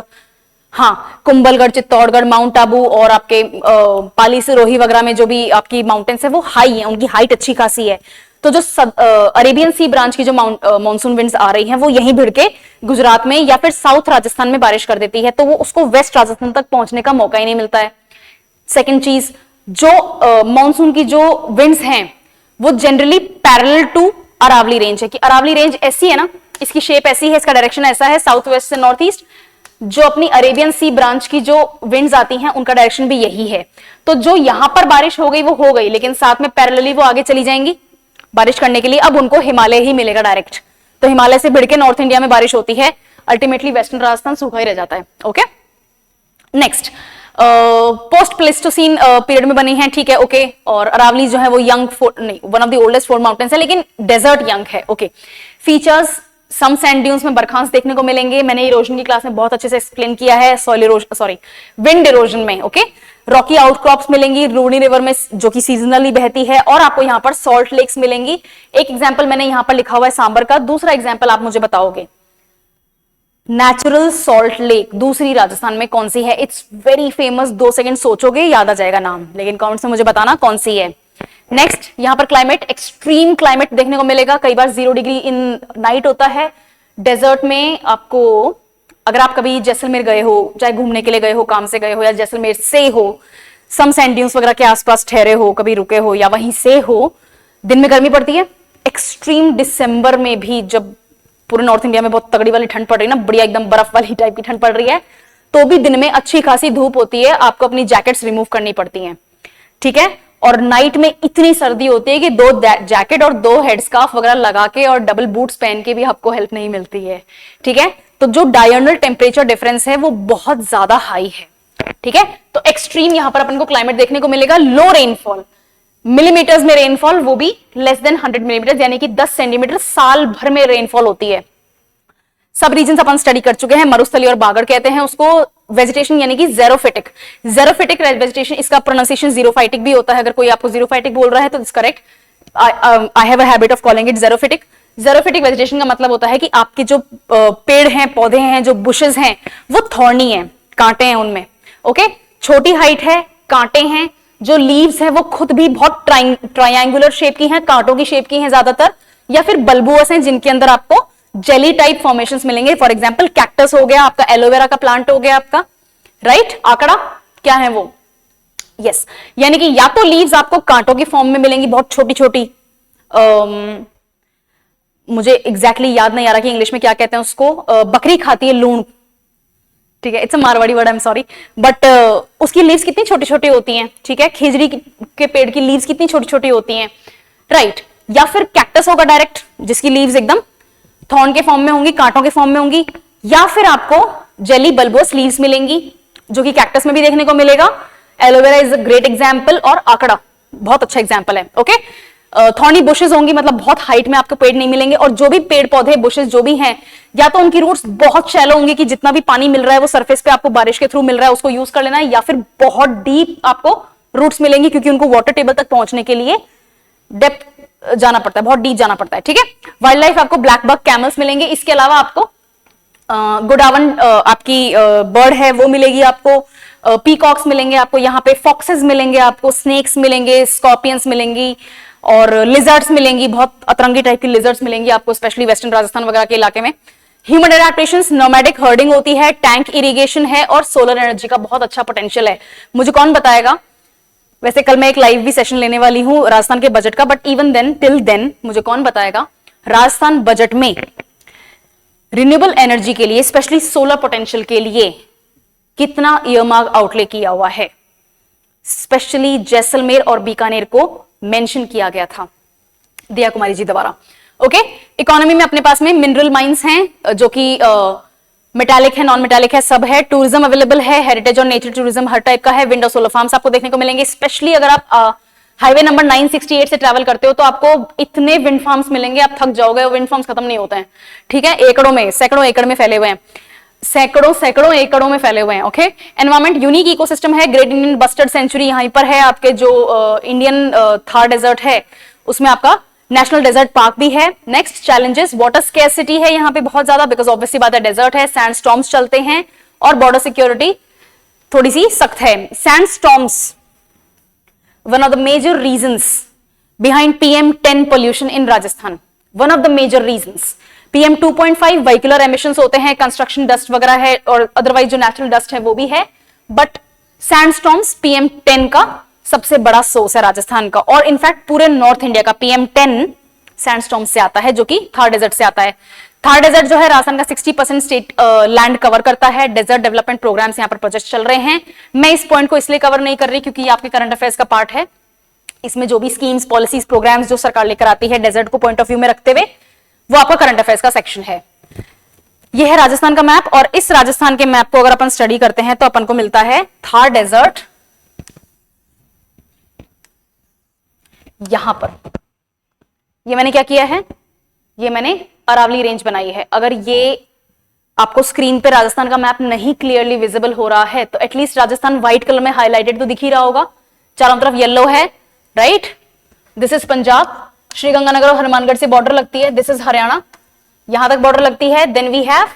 हाँ, कुंभलगढ़, चित्तौड़गढ़, माउंट आबू और आपके पाली सिरोही वगैरह में जो भी आपकी माउंटेन्स है वो हाई है, उनकी हाइट अच्छी खासी है। तो जो अरेबियन सी ब्रांच की जो मानसून विंड्स आ रही हैं वो यहीं भिड़ के गुजरात में या फिर साउथ राजस्थान में बारिश कर देती है, तो वो उसको वेस्ट राजस्थान तक पहुंचने का मौका ही नहीं मिलता है। सेकेंड चीज, जो मानसून की जो विंड्स हैं वो generally parallel to Aravalli range है, कि अरावली रेंज ऐसी है ना, इसकी शेप ऐसी है, इसका डायरेक्शन ऐसा है, साउथ वेस्ट से नॉर्थ ईस्ट। जो अपनी अरेबियन सी ब्रांच की जो विंड्स आती हैं उनका डायरेक्शन भी यही है। तो जो यहां पर बारिश हो गई वो हो गई, लेकिन साथ में पैरेलली वो आगे चली जाएंगी बारिश करने के लिए। अब उनको हिमालय ही मिलेगा डायरेक्ट, तो हिमालय से भिड़ के नॉर्थ इंडिया में बारिश होती है, अल्टीमेटली वेस्टर्न राजस्थान सूखा ही रह जाता है, okay. Next, post Pleistocene period में बनी है, ठीक है, ओके। और अरावली जो है वो यंग नहीं, one of the oldest four mountains है, लेकिन डेजर्ट यंग है, ओके। फीचर्स, सम सैंड ड्यून्स में बरखांस देखने को मिलेंगे, मैंने इरोजन की क्लास में बहुत अच्छे से एक्सप्लेन किया है, soil erosion, sorry, wind erosion में, ओके। रॉकी आउटक्रॉप्स मिलेंगी लूनी रिवर में जो कि सीजनली बहती है, और आपको यहाँ पर सॉल्ट लेक्स मिलेंगी। एक एग्जाम्पल मैंने यहाँ पर लिखा हुआ है सांबर का, दूसरा एग्जाम्पल आप मुझे बताओगे नेचुरल सॉल्ट लेक दूसरी राजस्थान में कौन सी है? इट्स वेरी फेमस, 2 सेकंड सोचोगे याद आ जाएगा नाम, लेकिन कमेंट्स में मुझे बताना कौन सी है। नेक्स्ट, यहां पर क्लाइमेट, एक्सट्रीम क्लाइमेट देखने को मिलेगा, कई बार 0 डिग्री इन नाइट होता है। डेजर्ट में आपको, अगर आप कभी जैसलमेर गए हो, चाहे घूमने के लिए गए हो, काम से गए हो, या जैसलमेर से हो, सम सैंड ड्यून्स वगैरह के आसपास ठहरे हो, कभी रुके हो या वहीं से हो, दिन में गर्मी पड़ती है। एक्सट्रीम दिसंबर में भी जब पूरे नॉर्थ इंडिया में बहुत तगड़ी वाली ठंड पड़ रही है ना, बढ़िया एकदम बर्फ वाली टाइप की ठंड पड़ रही है, तो भी दिन में अच्छी खासी धूप होती है, आपको अपनी जैकेट्स रिमूव करनी पड़ती हैं, ठीक है। और नाइट में इतनी सर्दी होती है कि 2 जैकेट और 2 हेड स्कार्फ वगैरह लगा के और डबल बूट्स पहन के भी आपको हेल्प नहीं मिलती है, ठीक है। तो जो डायरनल टेम्परेचर डिफरेंस है वो बहुत ज्यादा हाई है, ठीक है। तो एक्सट्रीम यहां पर अपन को क्लाइमेट देखने को मिलेगा। लो रेनफॉल, मिलीमीटर्स में रेनफॉल, वो भी लेस देन 100 मिलीमीटर, यानी कि 10 सेंटीमीटर साल भर में रेनफॉल होती है। सब रीजन अपन स्टडी कर चुके हैं, मरुस्थली और बागड़ कहते हैं उसको। वेजिटेशन यानी कि जेरोफिटिक, जेरोफिटिक वेजिटेशन, इसका प्रोनाउंसिएशन जीरोफाइटिक भी होता है, अगर कोई आपको जीरोफाइटिक बोल रहा है तो it's correct. I have a habit of calling it xerophytic. Xerophytic vegetation का मतलब होता है कि आपके जो पेड़ हैं, पौधे हैं, जो बुशेस हैं वो थॉर्नी हैं, कांटे हैं उनमें, ओके। छोटी हाइट है, कांटे हैं, जो लीव्स हैं वो खुद भी बहुत ट्रायंगुलर शेप की हैं, कांटों की शेप की हैं ज्यादातर, या फिर बल्बुअस हैं जिनके अंदर आपको जेली टाइप फॉर्मेशंस मिलेंगे। फॉर एग्जांपल कैक्टस हो गया आपका, एलोवेरा का प्लांट हो गया आपका, राइट। आंकड़ा क्या है वो? यस, यानी कि या तो लीव्स आपको कांटों की फॉर्म में मिलेंगी, बहुत छोटी छोटी, मुझे एग्जैक्टली याद नहीं आ रहा कि इंग्लिश में क्या कहते हैं उसको, बकरी खाती है लूण, ठीक है, it's a Marwari word, I am sorry, but उसकी लीव्स कितनी छोटी छोटी होती हैं, ठीक है, खिजड़ी के पेड़ की लीव्स कितनी छोटी छोटी होती हैं, राइट। या फिर कैक्टस होगा डायरेक्ट, जिसकी लीव्स एकदम थॉर्न के फॉर्म में होंगी, कांटों के फॉर्म में होंगी, या फिर आपको जेली बल्बोस लीव्स मिलेंगी, जो कि कैक्टस में भी देखने को मिलेगा। Aloe vera is a great example, और आंकड़ा बहुत अच्छा एग्जाम्पल है, ओके। थॉर्नी बुशेस होंगी, मतलब बहुत हाइट में आपको पेड़ नहीं मिलेंगे, और जो भी पेड़ पौधे बुशेस जो भी हैं, या तो उनकी रूट्स बहुत शैलो होंगी कि जितना भी पानी मिल रहा है वो सरफेस पे आपको बारिश के थ्रू मिल रहा है उसको यूज कर लेना है, या फिर बहुत डीप आपको रूट्स मिलेंगी क्योंकि उनको वाटर टेबल तक पहुंचने के लिए डेप्थ जाना पड़ता है, बहुत डीप जाना पड़ता है, ठीक है। वाइल्ड लाइफ आपको ब्लैक बक कैमल्स मिलेंगे, इसके अलावा आपको गोडावन आपकी बर्ड है वो मिलेगी आपको, पीकॉक्स मिलेंगे आपको, यहाँ पे फॉक्सेस मिलेंगे आपको, स्नेक्स मिलेंगे, स्कॉर्पियंस मिलेंगी, और लिजर्ड्स मिलेंगी, बहुत अतरंगी टाइप की लिजर्ड्स मिलेंगी आपको, स्पेशली वेस्टर्न राजस्थान वगैरह के इलाके में। ह्यूमन एडेप्टेशंस, नोमैडिक हर्डिंग होती है, टैंक इरिगेशन है, और सोलर एनर्जी का बहुत अच्छा पोटेंशियल है। मुझे कौन बताएगा, वैसे कल मैं एक लाइव भी सेशन लेने वाली हूं राजस्थान के बजट का, but even then till then मुझे कौन बताएगा राजस्थान बजट में रिन्यूएबल एनर्जी के लिए, स्पेशली सोलर पोटेंशियल के लिए कितना ईयरमार्क आउटले किया हुआ है। स्पेशली जैसलमेर और बीकानेर को मेंशन किया गया था दिया कुमारी जी द्वारा, ओके। इकोनॉमी में अपने पास में मिनरल माइंस हैं जो कि मेटालिक है, नॉन मेटालिक है, सब है। टूरिज्म अवेलेबल है, हेरिटेज और नेचर टूरिज्म हर टाइप का है। विंड और सोलर फार्म्स आपको देखने को मिलेंगे, स्पेशली अगर आप हाईवे नंबर 968 से ट्रैवल करते हो तो आपको इतने विंड फार्म्स मिलेंगे, आप थक जाओगे, विंड फार्म्स खत्म नहीं होते हैं, ठीक है। एकड़ों में, सैकड़ों एकड़ में फैले हुए हैं, सैकड़ों एकड़ों में फैले हुए हैं, ओके। एनवायरमेंट यूनिक इकोसिस्टम है, ग्रेट इंडियन बस्टर्ड सेंचुरी यहीं पर है आपके, जो इंडियन थार डेजर्ट है उसमें आपका नेशनल डेजर्ट पार्क भी है। नेक्स्ट चैलेंजेस, वाटर स्कैरसिटी है यहाँ पे बहुत ज्यादा, बिकॉज ऑब्वियसली बात है डेजर्ट है, सैंडस्टॉर्म्स चलते हैं, और बॉर्डर सिक्योरिटी थोड़ी सी सख्त है। सैंडस्टॉर्म्स one of the major reasons behind PM10 pollution in Rajasthan, one of the major reasons। PM 2.5 vehicular emissions होते हैं, कंस्ट्रक्शन डस्ट वगैरह है, और अदरवाइज जो नेचुरल डस्ट है वो भी है, बट सैंडस्टॉर्म्स PM10 का सबसे बड़ा सोर्स है राजस्थान का, और इनफैक्ट पूरे नॉर्थ इंडिया का PM10 सैंडस्टॉर्म से आता है, जो कि थार डेजर्ट से आता है। थार डेजर्ट जो है राजस्थान का 60% स्टेट लैंड कवर करता है। डेजर्ट डेवलपमेंट प्रोग्राम्स यहाँ पर प्रोजेक्ट चल रहे हैं। मैं इस पॉइंट को इसलिए कवर नहीं कर रही क्योंकि ये आपके करंट अफेयर्स का पार्ट है। इसमें जो भी स्कीम्स, पॉलिसीज, प्रोग्राम्स जो सरकार लेकर आती है डेजर्ट को पॉइंट ऑफ व्यू में रखते हुए, वो आपका करंट अफेयर्स का सेक्शन है। ये है राजस्थान का मैप, और इस राजस्थान के मैप को अगर अपन स्टडी करते हैं तो अपन को मिलता है थार डेजर्ट यहां पर। ये मैंने क्या किया है, ये मैंने अरावली रेंज बनाई है। अगर ये आपको स्क्रीन पे राजस्थान का मैप नहीं क्लियरली विजिबल हो रहा है तो एटलीस्ट राजस्थान व्हाइट कलर में हाईलाइटेड तो दिख ही रहा होगा, चारों तरफ येलो है, right. This is Punjab, Sriganganagar और हनुमानगढ़ से बॉर्डर लगती है। दिस इज हरियाणा, यहां तक बॉर्डर लगती है। Then we have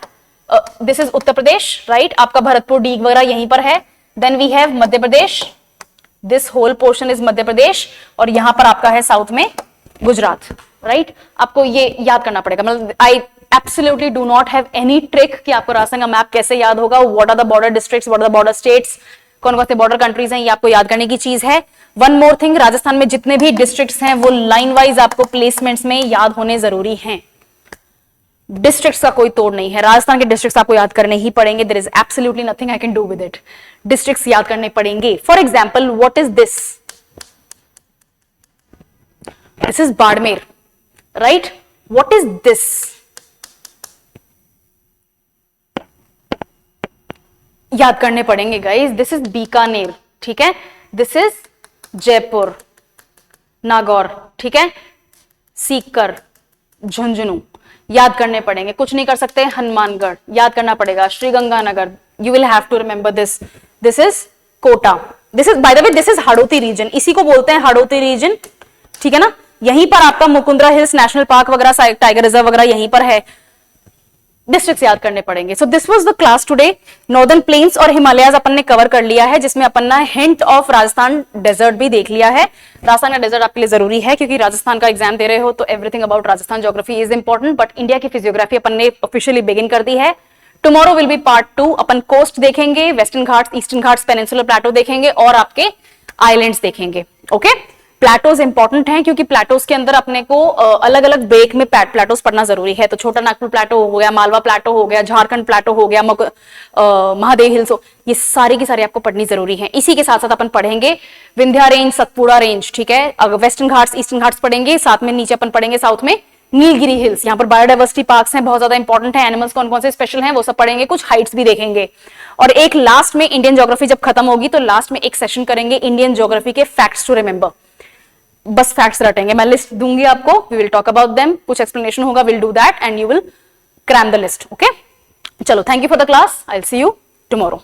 this is Uttar Pradesh, right, आपका भरतपुर, डीग वगैरह यहीं पर है। Then we have Madhya Pradesh, this whole portion is Madhya Pradesh, और यहां पर आपका है साउथ में गुजरात, राइट। आपको ये याद करना पड़ेगा, मतलब I absolutely do not have any trick कि आपको राजस्थान का मैप कैसे याद होगा। What are the border districts, what are the border states, कौन कौन से बॉर्डर कंट्रीज हैं, ये आपको याद करने की चीज है। वन मोर थिंग, राजस्थान में जितने भी डिस्ट्रिक्ट्स हैं वो लाइन वाइज आपको प्लेसमेंट्स में याद होने जरूरी हैं। डिस्ट्रिक्ट्स का कोई तोड़ नहीं है, राजस्थान के डिस्ट्रिक्ट्स आपको याद करने ही पड़ेंगे। There is absolutely nothing I can do with it, districts याद करने पड़ेंगे। For example, what is this? This is Barmer, right. What is this? याद करने पड़ेंगे गाइस। दिस इज बीकानेर, ठीक है। दिस इज जयपुर, नागौर, ठीक है, सीकर, झुंझुनू, याद करने पड़ेंगे। कुछ नहीं कर सकते, हनुमानगढ़ याद करना पड़ेगा, Sriganganagar, you will have to remember this. This is Kota, this is by the way this is Hadoti region, इसी को बोलते हैं हाड़ौती रीजन, ठीक है ना। यहीं पर आपका मुकुंदरा हिल्स नेशनल पार्क वगैरह, टाइगर रिजर्व वगैरह यहीं पर है। डिस्ट्रिक्ट्स याद करने पड़ेंगे। So this was the class today. Northern plains और हिमालयाज अपन ने कवर कर लिया है, जिसमें अपन ने हिंट ऑफ राजस्थान डेजर्ट भी देख लिया है। राजस्थान का डेजर्ट आपके लिए जरूरी है क्योंकि राजस्थान का एग्जाम दे रहे हो तो everything about Rajasthan geography is important. But India की फिजियोग्राफी अपन ने ऑफिशियली बिगिन कर दी है। Tomorrow will be part 2। अपन कोस्ट देखेंगे, Western Ghats, Eastern Ghats, peninsular plateau देखेंगे और आपके आइलैंड्स देखेंगे। ओके, प्लेटोज इंपॉर्टेंट हैं क्योंकि प्लेटोज के अंदर अपने को अलग अलग ब्रेक में प्लेटोज पढ़ना जरूरी है। तो छोटा नागपुर प्लेटो हो गया, मालवा प्लेटो हो गया, झारखंड प्लेटो हो गया, महादेव हिल्स हो, ये सारी की सारी आपको पढ़नी जरूरी है। इसी के साथ साथ अपन पढ़ेंगे विंध्या रेंज, सतपुड़ा रेंज, ठीक है। अगर वेस्टर्न घाट्स, ईस्टर्न घाट्स पढ़ेंगे, साथ में नीचे अपन पढ़ेंगे साउथ में नीलगिरी हिल्स। यहाँ पर बायोडाइवर्सिटी पार्क्स हैं, बहुत ज्यादा इंपॉर्टेंट है, एनिमल्स कौन कौन से स्पेशल हैं वो सब पढ़ेंगे, कुछ हाइट्स भी देखेंगे। और एक लास्ट में इंडियन ज्योग्राफी जब खत्म होगी तो लास्ट में एक सेशन करेंगे इंडियन ज्योग्राफी के फैक्ट्स टू रिमेंबर। बस फैक्ट्स रटेंगे, मैं लिस्ट दूंगी आपको, we will talk about them, कुछ एक्सप्लेनेशन होगा, will do that and you will cram the list. Okay, चलो, thank you for the class, I will see you tomorrow.